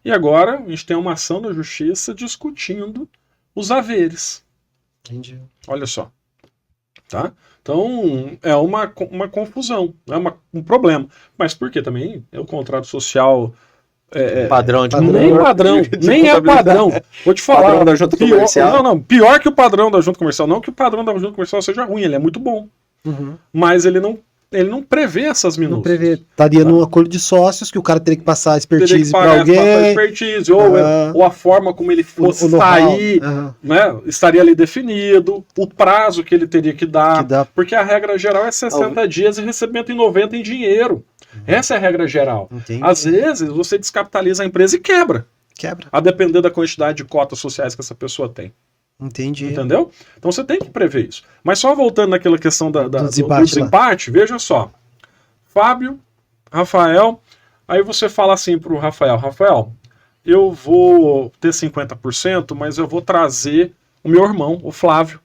E agora a gente tem uma ação da justiça discutindo os haveres. Entendi. Olha só. Tá? Então, é uma confusão, é um problema. Mas por quê? Também é o contrato social... Padrão de Nem padrão, nem é padrão. Vou te falar. Padrão da junta comercial. Não, pior que o padrão da junta comercial. Não que o padrão da junta comercial seja ruim, ele é muito bom. Uhum. Mas ele não prevê essas Não minúcias. prevê. Estaria num acordo de sócios que o cara teria que passar a Teria expertise que para pagar alguém. essa expertise, ou a forma como ele fosse o know-how. sair, Aham. né, estaria ali definido, o prazo que ele teria que dar, Que dá. porque a regra geral é 60 dias e recebimento em 90 em dinheiro. Essa é a regra geral. Entendi. Às vezes você descapitaliza a empresa e quebra, Quebra. a depender da quantidade de cotas sociais que essa pessoa tem. Entendi. Entendeu? Então você tem que prever isso. Mas só voltando naquela questão do desempate desempate, veja só. Fábio, Rafael, aí você fala assim pro Rafael, eu vou ter 50%, mas eu vou trazer o meu irmão, o Flávio,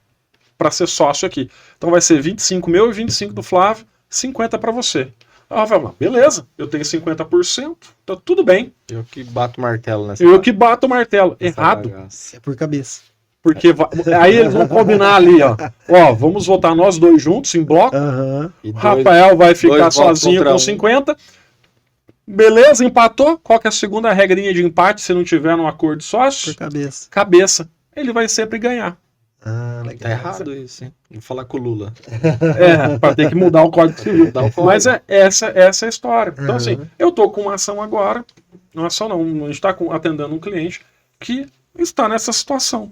para ser sócio aqui. Então vai ser 25 meu e 25 do Flávio, 50 para você. Aí o Rafael fala, beleza, eu tenho 50%, tá tudo bem. Eu que bato o martelo nessa. Eu que bato o martelo. nessa Errado. bagaça. É por cabeça. Porque aí eles vão combinar ali, ó, vamos votar nós dois juntos em bloco. Aham. E O Rafael vai ficar dois votos sozinho contra com um. 50. Beleza, empatou. Qual que é a segunda regrinha de empate se não tiver num acordo de Por sócios? cabeça. Cabeça. Ele vai sempre ganhar. Ah, legal. Tá errado isso, hein? Vou falar com o Lula. Para ter que mudar o Código Civil. Mudar o código. Mas essa é a história. Então, Uhum. assim, eu tô com uma ação agora. Uma ação não, a gente está atendendo um cliente que está nessa situação.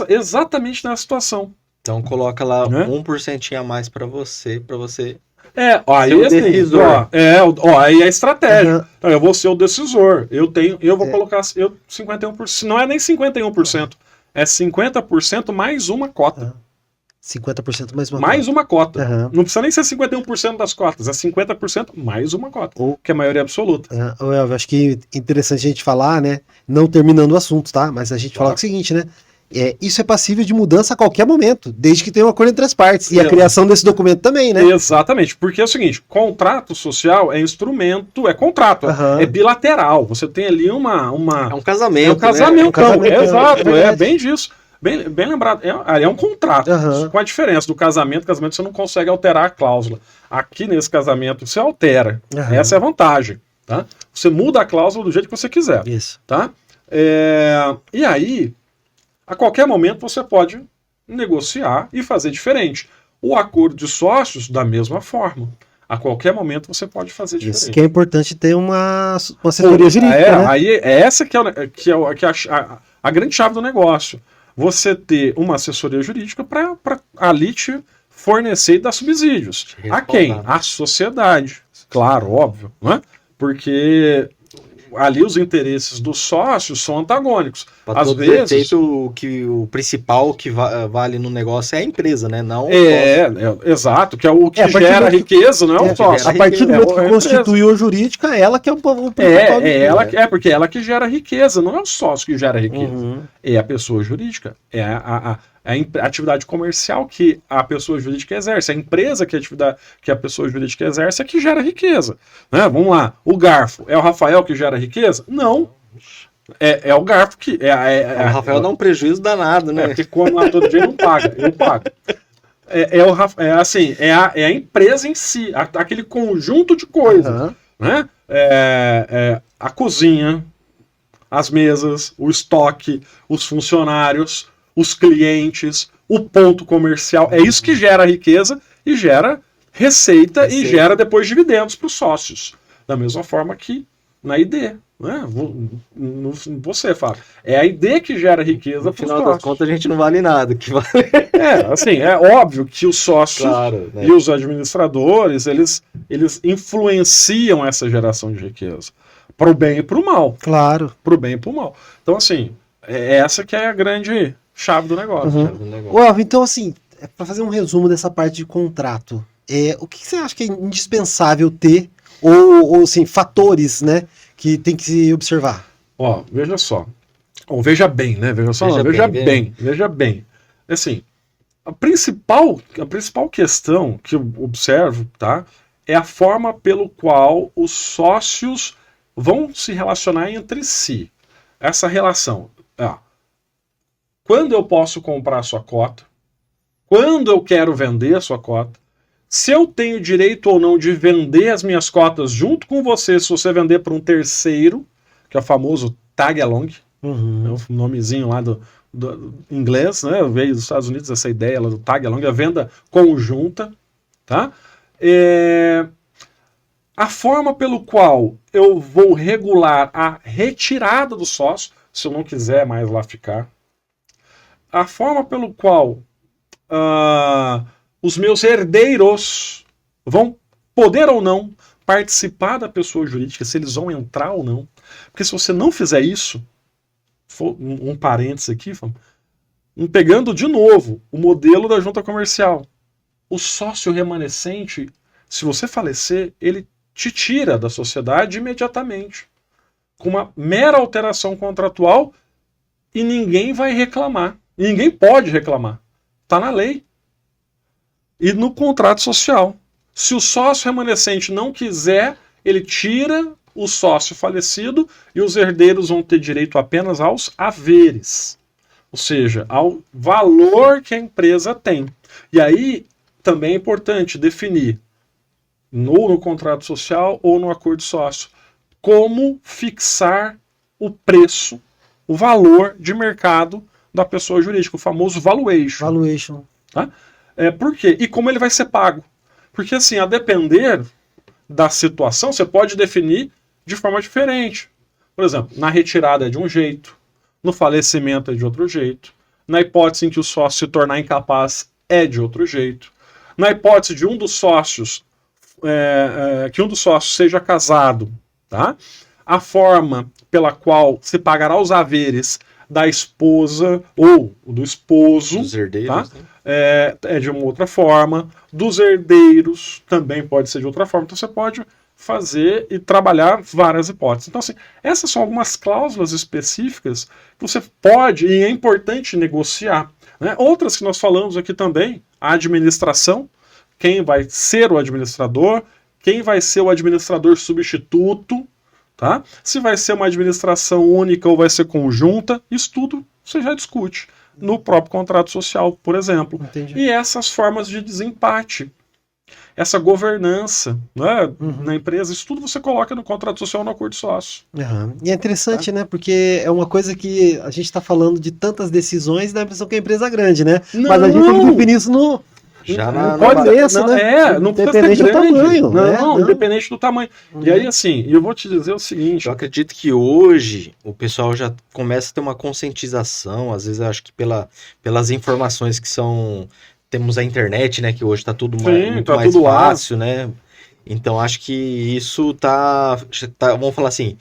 Exatamente nessa situação. Então coloca lá Né? 1% a mais para você Aí ser o assim, decisor. aí é a estratégia. Uhum. Então, eu vou ser o decisor. Eu vou colocar 51%. Não é nem 51%. É 50% mais uma cota. 50% mais uma Mais cota. uma cota. Aham. Não precisa nem ser 51% das cotas, é 50% mais uma cota, Ou- que é a maioria absoluta. Ô, Elvio, acho que é interessante a gente falar, né? Não terminando o assunto, tá? Mas a gente Claro. falar o seguinte, né? Isso é passível de mudança a qualquer momento, desde que tenha um acordo entre as partes. E a É. criação desse documento também, né? Exatamente, porque é o seguinte, contrato social é instrumento, é contrato, Aham. é bilateral. Você tem ali É um é casamento. um casamento, É um casamento, exato, é verdade. bem disso. Bem lembrado, é um contrato. Aham. Com a diferença do casamento você não consegue alterar a cláusula. Aqui nesse casamento você altera. Aham. Essa é a vantagem. Tá? Você muda a cláusula do jeito que você quiser. Isso. Tá? E aí, a qualquer momento você pode negociar e fazer diferente. O acordo de sócios, da mesma forma. A qualquer momento você pode fazer diferente. Isso que é importante ter uma assessoria jurídica, né? Aí é essa que é a grande chave do negócio. Você ter uma assessoria jurídica para ali te fornecer e dar subsídios. Te A quem? respaldar. A sociedade. Claro, óbvio. Né? Porque ali os interesses dos sócios são antagônicos. Para Às todo vezes. efeito, o principal que vale no negócio é a empresa, né? Não o Exato, que é o que A partir gera do momento riqueza, não é o sócio. A partir do momento que a constituiu a jurídica, ela que é o principal. porque é ela que gera riqueza, não é o sócio que gera riqueza. Uhum. É a pessoa jurídica, é a atividade comercial que a pessoa jurídica exerce, a empresa que a pessoa jurídica exerce é que gera riqueza. Né? Vamos lá, o garfo, é o Rafael que gera riqueza? Não. É o garfo que. O Rafael dá um prejuízo danado, né? Porque quando lá todo dia não paga, eu pago. É a empresa em si, aquele conjunto de coisas. Aham. Né? A cozinha, as mesas, o estoque, os funcionários, os clientes, o ponto comercial. É isso que gera riqueza e gera receita e gera depois dividendos para os sócios. Da mesma forma que na ID. Né? Você fala. É a ID que gera riqueza No para os final das sócios. contas, a gente não vale nada. Que vale... É óbvio que os sócios Claro, né? e os administradores, eles influenciam essa geração de riqueza. Para o bem e para o mal. Claro. Para o bem e para o mal. Então, assim, essa que é a grande chave do negócio. Uhum. Ô, Elvio, então, assim, para fazer um resumo dessa parte de contrato, o que você acha que é indispensável ter, ou assim, fatores, né, que tem que se observar? Ó, veja só. Ou veja bem, né? Veja bem. Assim, a principal questão que eu observo, tá, é a forma pelo qual os sócios vão se relacionar entre si. Essa relação. Quando eu posso comprar a sua cota? Quando eu quero vender a sua cota? Se eu tenho direito ou não de vender as minhas cotas junto com você, se você vender para um terceiro, que é o famoso tag along, Uhum. é um nomezinho lá do inglês, né? Veio dos Estados Unidos essa ideia lá do tag along, a venda conjunta, tá? A forma pelo qual eu vou regular a retirada do sócio, se eu não quiser mais lá ficar. A forma pelo qual os meus herdeiros vão poder ou não participar da pessoa jurídica, se eles vão entrar ou não. Porque se você não fizer isso, um parênteses aqui, pegando de novo o modelo da junta comercial, o sócio remanescente, se você falecer, ele te tira da sociedade imediatamente, com uma mera alteração contratual, e ninguém vai reclamar. E ninguém pode reclamar. Está na lei. E no contrato social. Se o sócio remanescente não quiser, ele tira o sócio falecido e os herdeiros vão ter direito apenas aos haveres. Ou seja, ao valor que a empresa tem. E aí também é importante definir, no contrato social ou no acordo de sócio, como fixar o preço, o valor de mercado da pessoa jurídica, o famoso valuation. Valuation. Tá? Por quê? E como ele vai ser pago? Porque, assim, a depender da situação, você pode definir de forma diferente. Por exemplo, na retirada é de um jeito, no falecimento é de outro jeito, Na hipótese em que o sócio se tornar incapaz, é de outro jeito. Na hipótese de um dos sócios, que um dos sócios seja casado, tá? A forma pela qual se pagará os haveres da esposa ou do esposo, Dos herdeiros, tá? né? É de uma outra forma. Dos herdeiros também pode ser de outra forma. Então você pode fazer e trabalhar várias hipóteses. Então, assim, essas são algumas cláusulas específicas que você pode e é importante negociar, né? Outras que nós falamos aqui também, a administração, quem vai ser o administrador, quem vai ser o administrador substituto, tá? Se vai ser uma administração única ou vai ser conjunta, isso tudo você já discute no próprio contrato social, por exemplo. Entendi. E essas formas de desempate, essa governança, né, na empresa, isso tudo você coloca no contrato social, no acordo de sócio. Aham. E é interessante, né? Porque é uma coisa que a gente está falando de tantas decisões e dá a impressão que é empresa grande, né? Mas a gente tem que definir isso no Já começo, né? Não precisa Independente ser do grande. tamanho, né? Não, independente do tamanho. E aí, assim, eu vou te dizer o seguinte. Eu acredito que hoje o pessoal já começa a ter uma conscientização, às vezes eu acho que pelas informações que temos a internet, né, que hoje tá tudo muito tá mais tudo lá. fácil, né? Então acho que isso vamos falar assim,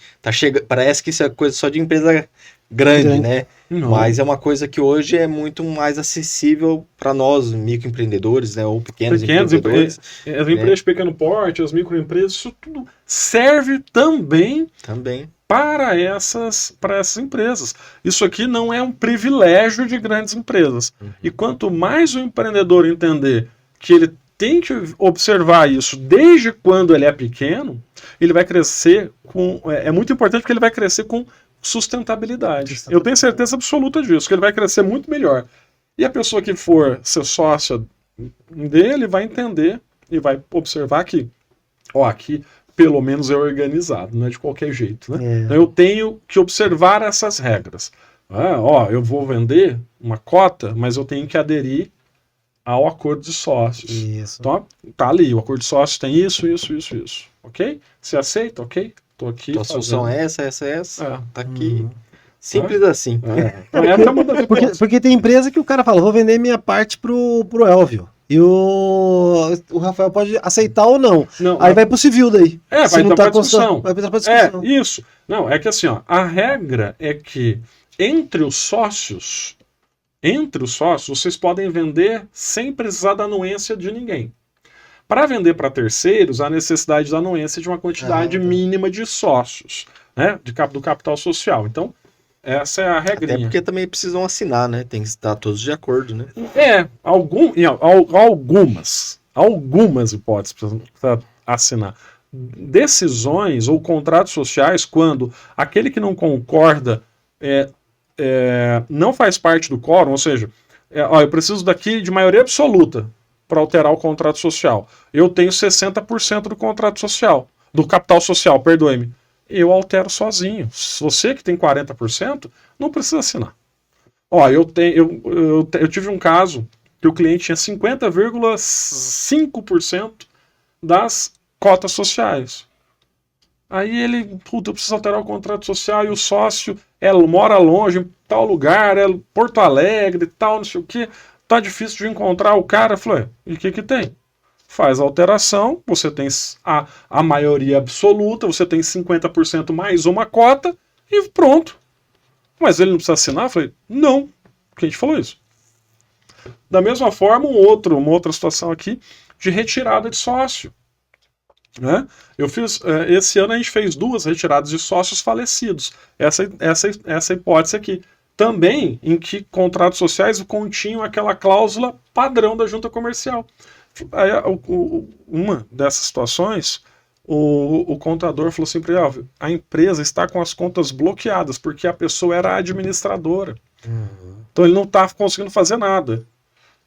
parece que isso é coisa só de empresa grande, né? Não. Mas é uma coisa que hoje é muito mais acessível para nós, microempreendedores, né, ou pequenos empreendedores. As empresas de pequeno porte, as microempresas, isso tudo serve também Também. para essas empresas. Isso aqui não é um privilégio de grandes empresas. E quanto mais o empreendedor entender que ele tem que observar isso desde quando ele é pequeno, ele vai crescer com... É muito importante porque ele vai crescer com sustentabilidade. Eu tenho certeza absoluta disso, que ele vai crescer muito melhor. E a pessoa que for ser sócia dele vai entender e vai observar que, aqui pelo menos é organizado, não é de qualquer jeito, né? Então eu tenho que observar essas regras. Eu vou vender uma cota, mas eu tenho que aderir ao acordo de sócios. Isso. Então, tá ali, o acordo de sócios tem isso, ok? Você aceita? Ok? Tô aqui. Então a solução é essa. Tá aqui. Simples assim. Então, essa é uma das Porque tem empresa que o cara fala, vou vender minha parte pro Elvio. E o Rafael pode aceitar ou não. Aí vai pro civil daí. Vai entrar pra discussão. Vai entrar pra discussão. Isso. Não, é que assim, a regra é que entre os sócios, vocês podem vender sem precisar da anuência de ninguém. Para vender para terceiros, há necessidade da anuência de uma quantidade mínima de sócios, né, do capital social. Então, essa é a regrinha. Até porque também precisam assinar, né? Tem que estar todos de acordo, né? Algumas hipóteses para assinar. Decisões ou contratos sociais, quando aquele que não concorda não faz parte do quórum, ou seja, eu preciso daqui de maioria absoluta para alterar o contrato social. Eu tenho 60% do contrato social, do capital social, perdoe-me. Eu altero sozinho. Você que tem 40%, não precisa assinar. Eu tive um caso que o cliente tinha 50,5% das cotas sociais. Aí ele, eu preciso alterar o contrato social e o sócio mora longe, em tal lugar, Porto Alegre, tal, não sei o quê. Tá difícil de encontrar o cara. Eu falei, e o que tem? Faz a alteração, você tem a maioria absoluta, você tem 50% mais uma cota e pronto. Mas ele não precisa assinar? Eu falei, não, porque a gente falou isso. Da mesma forma, uma outra situação aqui de retirada de sócio. Né? Esse ano a gente fez 2 retiradas de sócios falecidos. Essa hipótese aqui. Também em que contratos sociais continham aquela cláusula padrão da junta comercial. Uma dessas situações, o contador falou assim para ele, a empresa está com as contas bloqueadas porque a pessoa era administradora. Então ele não está conseguindo fazer nada.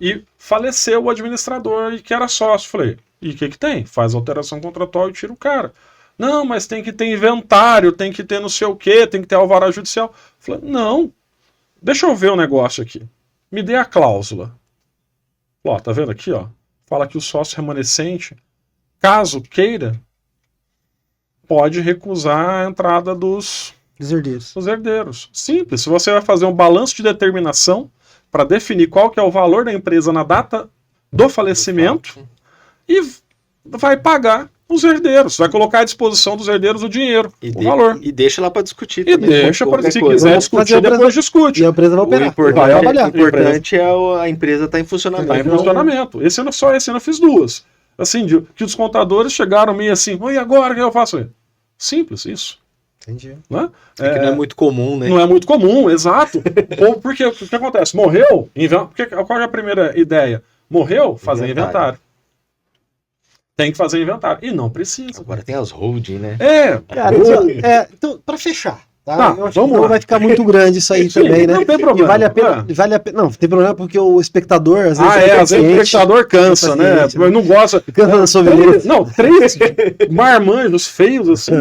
E faleceu o administrador e que era sócio. Falei, e o que tem? Faz alteração contratual e tira o cara. Não, mas tem que ter inventário, tem que ter não sei o quê, tem que ter alvará judicial. Falei, não, deixa eu ver um negócio aqui. Me dê a cláusula. Tá vendo aqui, fala que o sócio remanescente, caso queira, pode recusar a entrada dos herdeiros. Simples. Se você vai fazer um balanço de determinação, para definir qual que é o valor da empresa na data do falecimento e vai pagar os herdeiros, vai colocar à disposição dos herdeiros o dinheiro, o valor. E deixa lá para discutir E também. deixa, se quiser discutir, depois discute. E a empresa vai operar. Vai trabalhar. O importante é a empresa estar em funcionamento. Está em funcionamento. Esse ano eu fiz 2. Assim, que os contadores chegaram meio assim, e agora o que eu faço? Simples, isso. Entendi. Né? Que não é muito comum, né? Não é muito comum, exato. Porque o que acontece? Morreu, qual é a primeira ideia? Morreu, fazer inventário. Tem que fazer inventário. E não precisa. Agora tem as holding, né? Cara, então, para fechar, tá? Eu acho que vamos não lá. vai ficar muito grande isso aí também, né? Não tem problema. E vale a pena. Não, tem problema porque o espectador, às vezes, Às vezes o espectador cansa, né? Mas não gosta. Cansa da sobremesa. Não, 3 marmanjos feios assim.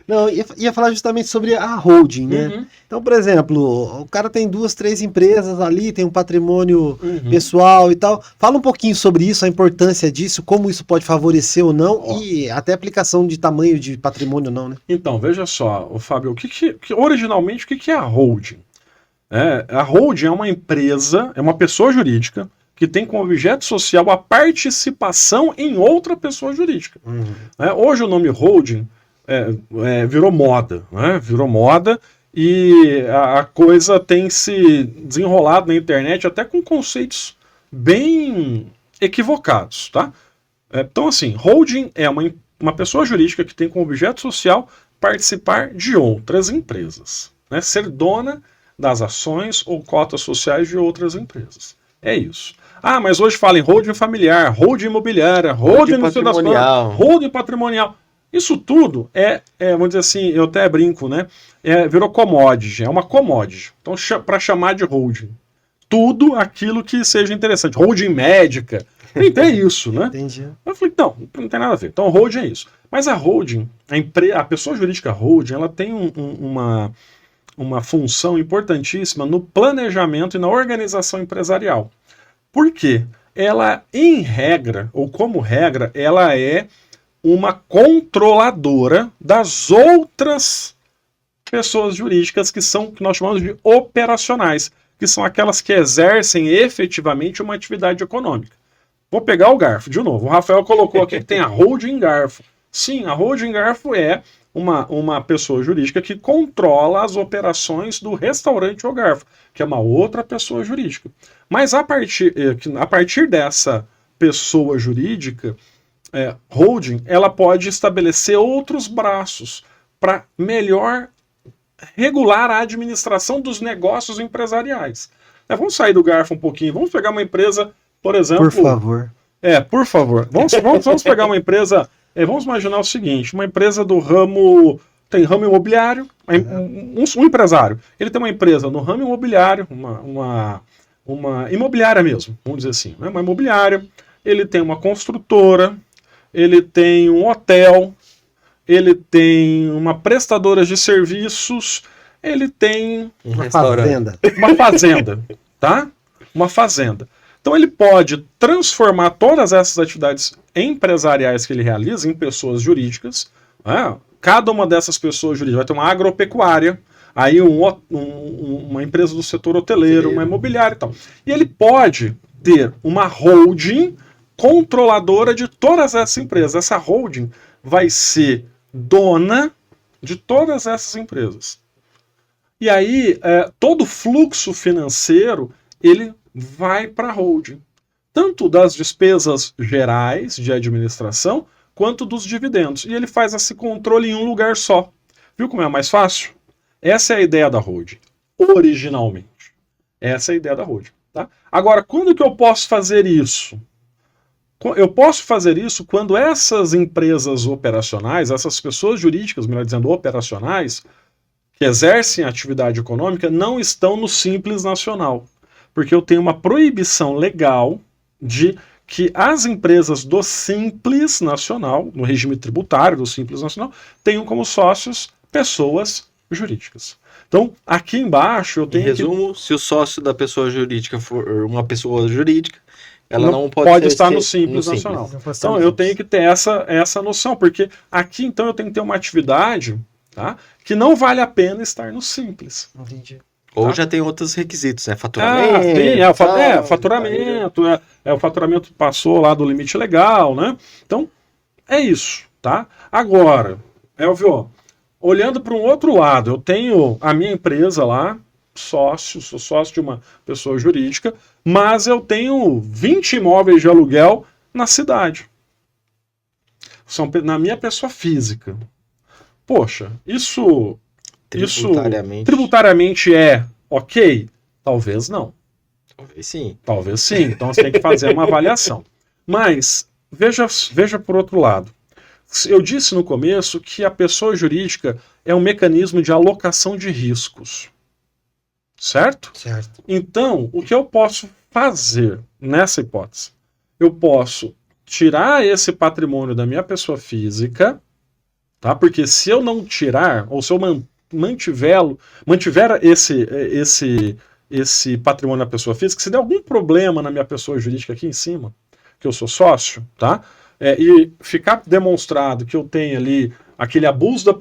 Não, ia falar justamente sobre a holding, né? Uhum. Então, por exemplo, o cara tem 2, 3 empresas ali, tem um patrimônio pessoal e tal. Fala um pouquinho sobre isso, a importância disso, como isso pode favorecer ou não, e até a aplicação de tamanho de patrimônio ou não, né? Então, veja só, Fábio, originalmente o que é a holding? A holding é uma empresa, é uma pessoa jurídica que tem como objeto social a participação em outra pessoa jurídica. Hoje o nome holding virou moda, né? Virou moda e a coisa tem se desenrolado na internet até com conceitos bem equivocados, tá? Então, assim, holding é uma pessoa jurídica que tem como objeto social participar de outras empresas, né? Ser dona das ações ou cotas sociais de outras empresas. É isso. Mas hoje fala em holding familiar, holding imobiliária, holding patrimonial. Holding patrimonial. Isso tudo vamos dizer assim, eu até brinco, né? Virou commodity, é uma commodity. Então, para chamar de holding, tudo aquilo que seja interessante. Holding médica, tem isso, né? Entendi. Eu falei, não tem nada a ver. Então, holding é isso. Mas a holding, a pessoa jurídica holding, ela tem uma função importantíssima no planejamento e na organização empresarial. Por quê? Ela, em regra, ou como regra, ela é uma controladora das outras pessoas jurídicas que nós chamamos de operacionais, que são aquelas que exercem efetivamente uma atividade econômica. Vou pegar o garfo de novo. O Rafael colocou aqui que tem a holding garfo. Sim, a holding garfo é uma pessoa jurídica que controla as operações do restaurante O Garfo, que é uma outra pessoa jurídica. Mas a partir dessa pessoa jurídica, holding, ela pode estabelecer outros braços para melhor regular a administração dos negócios empresariais. Vamos sair do garfo um pouquinho, vamos pegar uma empresa, por exemplo... Por favor. Por favor. Vamos pegar uma empresa... vamos imaginar o seguinte, uma empresa do ramo... Tem ramo imobiliário, um empresário. Ele tem uma empresa no ramo imobiliário, uma imobiliária mesmo, vamos dizer assim, né? Uma imobiliária, ele tem uma construtora, ele tem um hotel, ele tem uma prestadora de serviços, ele tem uma fazenda. Uma fazenda, tá? Uma fazenda. Então ele pode transformar todas essas atividades empresariais que ele realiza em pessoas jurídicas. Cada uma dessas pessoas jurídicas vai ter uma agropecuária, aí uma empresa do setor hoteleiro, uma imobiliária e tal. E ele pode ter uma holding controladora de todas essas empresas. Essa holding vai ser dona de todas essas empresas. E aí, todo o fluxo financeiro, ele vai para a holding. Tanto das despesas gerais de administração, quanto dos dividendos. E ele faz esse controle em um lugar só. Viu como é mais fácil? Essa é a ideia da holding, originalmente. Essa é a ideia da holding. Tá? Agora, quando que eu posso fazer isso? Eu posso fazer isso quando essas empresas operacionais, essas pessoas jurídicas, melhor dizendo, operacionais, que exercem atividade econômica, não estão no Simples Nacional. Porque eu tenho uma proibição legal de que as empresas do Simples Nacional, no regime tributário do Simples Nacional, tenham como sócios pessoas jurídicas. Então, aqui embaixo eu tenho... Em resumo, se o sócio da pessoa jurídica for uma pessoa jurídica, ela não pode estar no Simples Nacional. Então, eu tenho que ter essa noção, porque aqui, então, eu tenho que ter uma atividade, tá, que não vale a pena estar no Simples. Entendi. Ou Tá? já tem outros requisitos, né? Ah, Faturamento. sim, tal, faturamento, o faturamento passou lá do limite legal, né? Então, é isso, tá? Agora, Elvio, olhando para um outro lado, eu tenho a minha empresa lá, sou sócio de uma pessoa jurídica, mas eu tenho 20 imóveis de aluguel na cidade. São na minha pessoa física. Poxa, isso tributariamente é ok? Talvez não. Talvez sim. Talvez sim. Então você tem que fazer uma avaliação. Mas veja por outro lado. Eu disse no começo que a pessoa jurídica é um mecanismo de alocação de riscos. Certo? Certo. Então, o que eu posso fazer nessa hipótese? Eu posso tirar esse patrimônio da minha pessoa física, tá? Porque se eu não tirar, ou se eu mantiver esse patrimônio da pessoa física, se der algum problema na minha pessoa jurídica aqui em cima, que eu sou sócio, tá? E ficar demonstrado que eu tenho ali aquele abuso da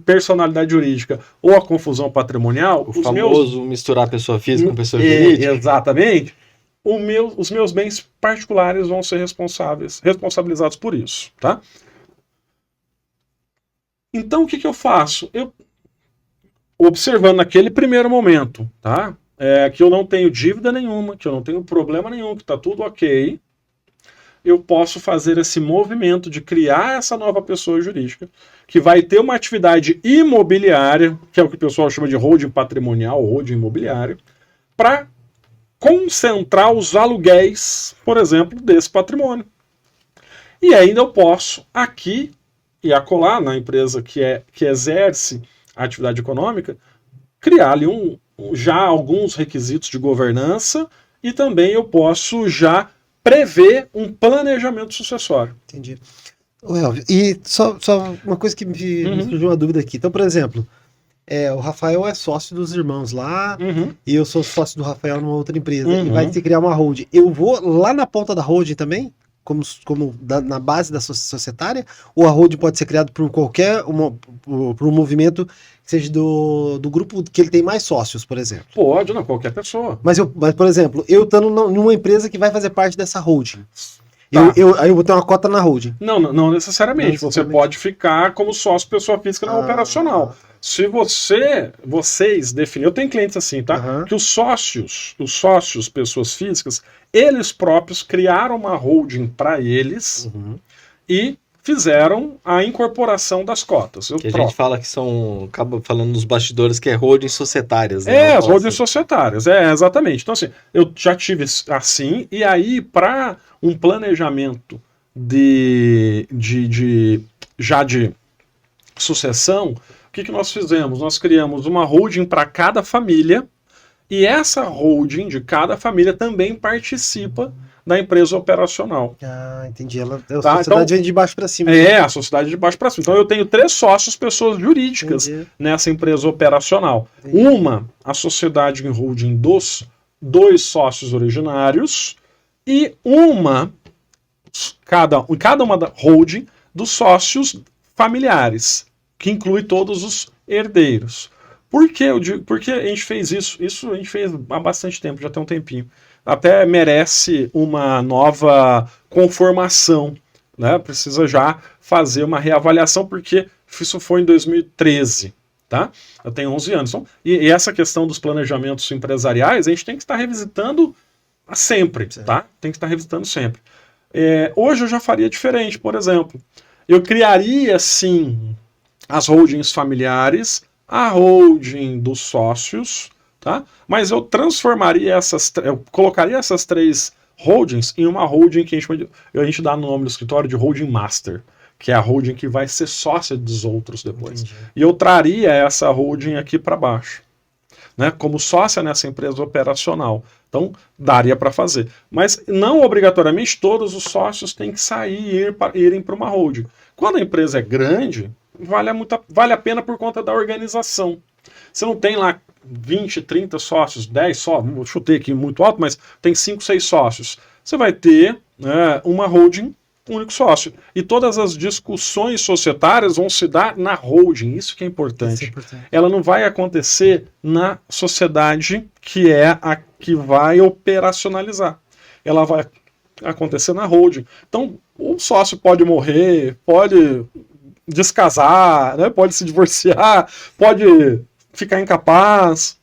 personalidade jurídica ou a confusão patrimonial... O famoso misturar pessoa física com pessoa jurídica. Exatamente. Os meus bens particulares vão ser responsabilizados por isso, tá? Então, o que eu faço? Eu, observando naquele primeiro momento, tá? Que eu não tenho dívida nenhuma, que eu não tenho problema nenhum, que está tudo ok, eu posso fazer esse movimento de criar essa nova pessoa jurídica, que vai ter uma atividade imobiliária, que é o que o pessoal chama de holding patrimonial, holding imobiliário, para concentrar os aluguéis, por exemplo, desse patrimônio. E ainda eu posso, aqui e acolá, na empresa que exerce a atividade econômica, criar ali já alguns requisitos de governança e também eu posso já prever um planejamento sucessório. Entendi. Elvio, e só uma coisa que me surgiu uma dúvida aqui. Então, por exemplo, o Rafael é sócio dos irmãos lá, e eu sou sócio do Rafael numa outra empresa, e vai se criar uma holding. Eu vou lá na ponta da holding também? Na base da societária? Ou a holding pode ser criada por por um movimento que seja do grupo que ele tem mais sócios, por exemplo? Pode, não, qualquer pessoa. Mas, por exemplo, eu estando numa empresa que vai fazer parte dessa holding, Tá. aí eu vou ter uma cota na holding. Não necessariamente. Você pode ficar como sócio pessoa física na operacional. Se vocês definirem, eu tenho clientes assim, tá? Que os sócios, pessoas físicas, eles próprios criaram uma holding para eles e fizeram a incorporação das cotas. Que a gente fala que acaba falando nos bastidores que é holding societárias, né? As holdings societárias, exatamente. Então, assim, eu já tive assim, e aí, para um planejamento de sucessão, o que nós fizemos? Nós criamos uma holding para cada família, e essa holding de cada família também participa da empresa operacional. Ah, entendi. A sociedade vem de baixo para cima. A sociedade de baixo para cima. Então eu tenho 3 sócios, pessoas jurídicas, nessa empresa operacional. Uma, a sociedade em holding dos 2 sócios originários, e cada uma da holding dos sócios familiares, que inclui todos os herdeiros. Por que a gente fez isso? Isso a gente fez há bastante tempo, já tem um tempinho. Até merece uma nova conformação, né? Precisa já fazer uma reavaliação, porque isso foi em 2013, tá? Eu tenho 11 anos. Então, e essa questão dos planejamentos empresariais, a gente tem que estar revisitando sempre, tá? Tem que estar revisitando sempre. Hoje eu já faria diferente, por exemplo. Eu criaria, sim, as holdings familiares, a holding dos sócios, tá? Mas eu transformaria eu colocaria essas 3 holdings em uma holding que a gente dá no nome do escritório de holding master, que é a holding que vai ser sócia dos outros depois. Entendi. E eu traria essa holding aqui para baixo, né? Como sócia nessa empresa operacional. Então, daria para fazer. Mas não obrigatoriamente todos os sócios têm que sair e irem para uma holding. Quando a empresa é grande, vale a pena por conta da organização. Você não tem lá 20, 30 sócios, 10 só, chutei aqui muito alto, mas tem 5, 6 sócios. Você vai ter uma holding único sócio. E todas as discussões societárias vão se dar na holding, isso que é importante. Isso é importante. Ela não vai acontecer na sociedade que é a que vai operacionalizar. Ela vai acontecer na holding. Então, o sócio pode morrer, pode descasar, né? Pode se divorciar, pode ficar incapaz,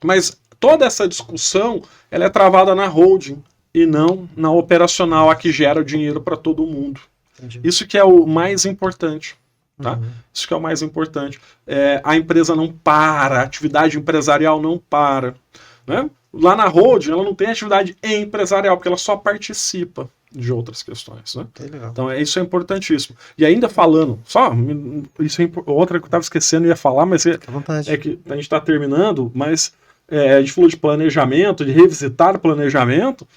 mas toda essa discussão ela é travada na holding e não na operacional, a que gera o dinheiro para todo mundo. Entendi. Isso que é o mais importante. Tá? Uhum. Isso que é o mais importante. A empresa não para, a atividade empresarial não para. Né? Lá na holding, ela não tem atividade empresarial, porque ela só participa de outras questões. Né? Legal. Então, isso é importantíssimo. E ainda falando, isso é outra que eu estava esquecendo, ia falar, mas Fica à vontade. é que a gente está terminando, mas a gente falou de planejamento, de revisitar o planejamento.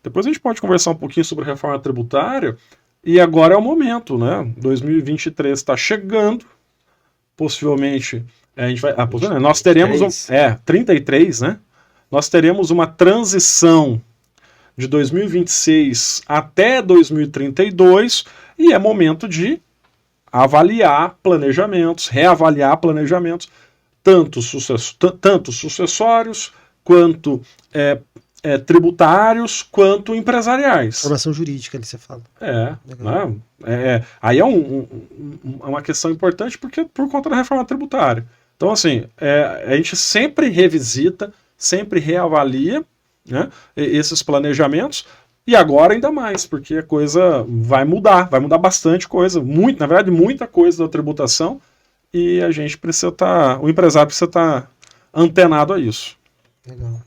Depois a gente pode conversar um pouquinho sobre reforma tributária. E agora é o momento, né? 2023 está chegando. Possivelmente, a gente vai. Nós teremos 33, né? Nós teremos uma transição de 2026 até 2032, e é momento de avaliar planejamentos, reavaliar planejamentos, tanto sucessórios, quanto tributários, quanto empresariais. Formação jurídica ali você fala. Né? Aí é uma questão importante por conta da reforma tributária. Então, assim, a gente sempre revisita, sempre reavalia, né, esses planejamentos, e agora ainda mais, porque a coisa vai mudar bastante coisa, na verdade, muita coisa da tributação, e a gente precisa o empresário precisa estar antenado a isso. Legal.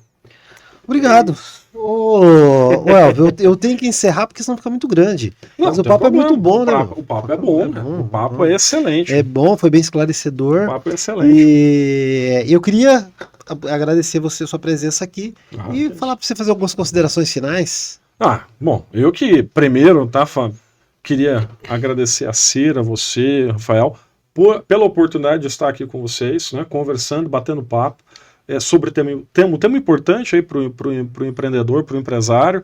Obrigado. Elvio, eu tenho que encerrar porque senão fica muito grande. Mas o papo é muito bom, né? O papo é bom, né? O papo é excelente. É bom, foi bem esclarecedor. O papo é excelente. E eu queria agradecer sua presença aqui e falar para você fazer algumas considerações finais. Bom, eu que primeiro, queria agradecer a Cira, você, Rafael, pela oportunidade de estar aqui com vocês, né, conversando, batendo papo sobre tema importante aí para o empreendedor, para o empresário.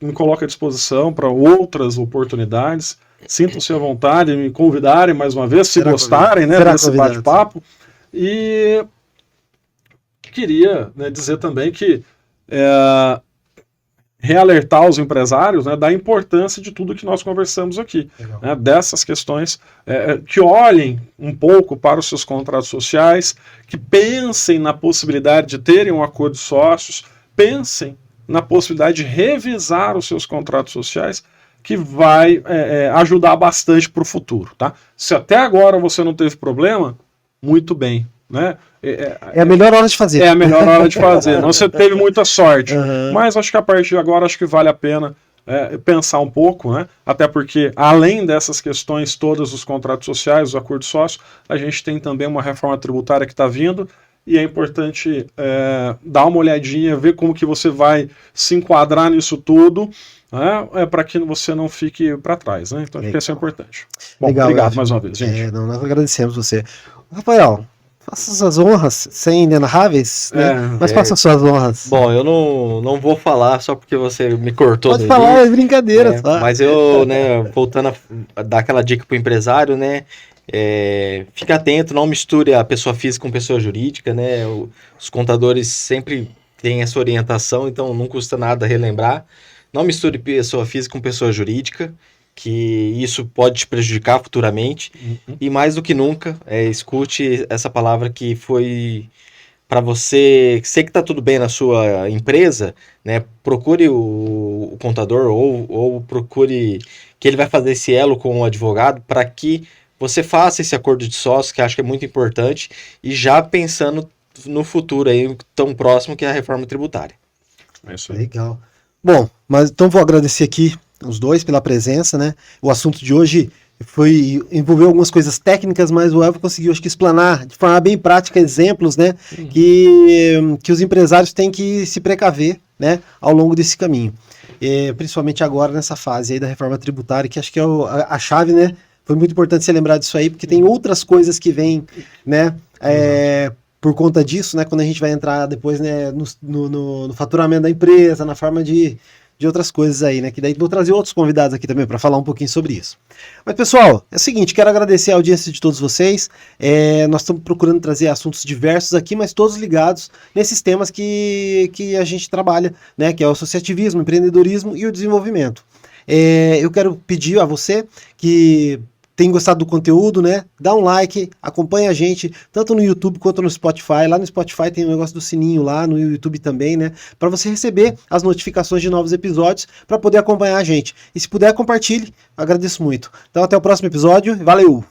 Me coloco à disposição para outras oportunidades. Sintam-se à vontade de me convidarem mais uma vez, se gostarem, né, desse bate-papo. E queria, né, dizer também que realertar os empresários, né, da importância de tudo que nós conversamos aqui, né, dessas questões, que olhem um pouco para os seus contratos sociais, que pensem na possibilidade de terem um acordo de sócios, pensem na possibilidade de revisar os seus contratos sociais, que vai ajudar bastante para o futuro. Tá? Se até agora você não teve problema, muito bem. Né? É a melhor hora de fazer. É a melhor hora de fazer. Não, você teve muita sorte. Mas acho que a partir de agora acho que vale a pena pensar um pouco, né? Até porque, além dessas questões todas, os contratos sociais, os acordos sócios, a gente tem também uma reforma tributária que está vindo, e é importante dar uma olhadinha, ver como que você vai se enquadrar nisso tudo, né? Para que você não fique para trás. Né? Então acho que isso é importante. Bom, obrigado mais uma vez, gente. Nós agradecemos você. Rafael, faça suas honras, sem inenarráveis, né? Mas faça suas honras. Bom, eu não vou falar só porque você me cortou. Pode falar, é brincadeira. Mas eu, né, voltando a dar aquela dica pro empresário, né? Fica atento, não misture a pessoa física com pessoa jurídica, né? Os contadores sempre têm essa orientação, então não custa nada relembrar. Não misture pessoa física com pessoa jurídica, que isso pode te prejudicar futuramente. E mais do que nunca, escute essa palavra que foi para você, sei que está tudo bem na sua empresa, né? Procure o contador ou procure que ele vai fazer esse elo com o advogado para que você faça esse acordo de sócio, que acho que é muito importante, e já pensando no futuro aí, tão próximo, que é a reforma tributária. É isso aí. Legal. Bom, mas então vou agradecer aqui os dois pela presença, né? O assunto de hoje envolveu algumas coisas técnicas, mas o Elvio conseguiu, acho que, explanar de forma bem prática exemplos, né? Que os empresários têm que se precaver, né? Ao longo desse caminho. Principalmente agora nessa fase aí da reforma tributária, que acho que é a chave, né? Foi muito importante você lembrar disso aí, porque tem outras coisas que vêm, né? Por conta disso, né? Quando a gente vai entrar depois, né, no faturamento da empresa, na forma de de outras coisas aí, né? Que daí vou trazer outros convidados aqui também para falar um pouquinho sobre isso. Mas, pessoal, é o seguinte, quero agradecer a audiência de todos vocês. Nós estamos procurando trazer assuntos diversos aqui, mas todos ligados nesses temas que a gente trabalha, né? Que é o associativismo, o empreendedorismo e o desenvolvimento. Eu quero pedir a você que tem gostado do conteúdo, né? Dá um like, acompanha a gente, tanto no YouTube quanto no Spotify. Lá no Spotify tem o negócio do sininho lá, no YouTube também, né? Para você receber as notificações de novos episódios, para poder acompanhar a gente. E se puder, compartilhe, agradeço muito. Então até o próximo episódio, valeu!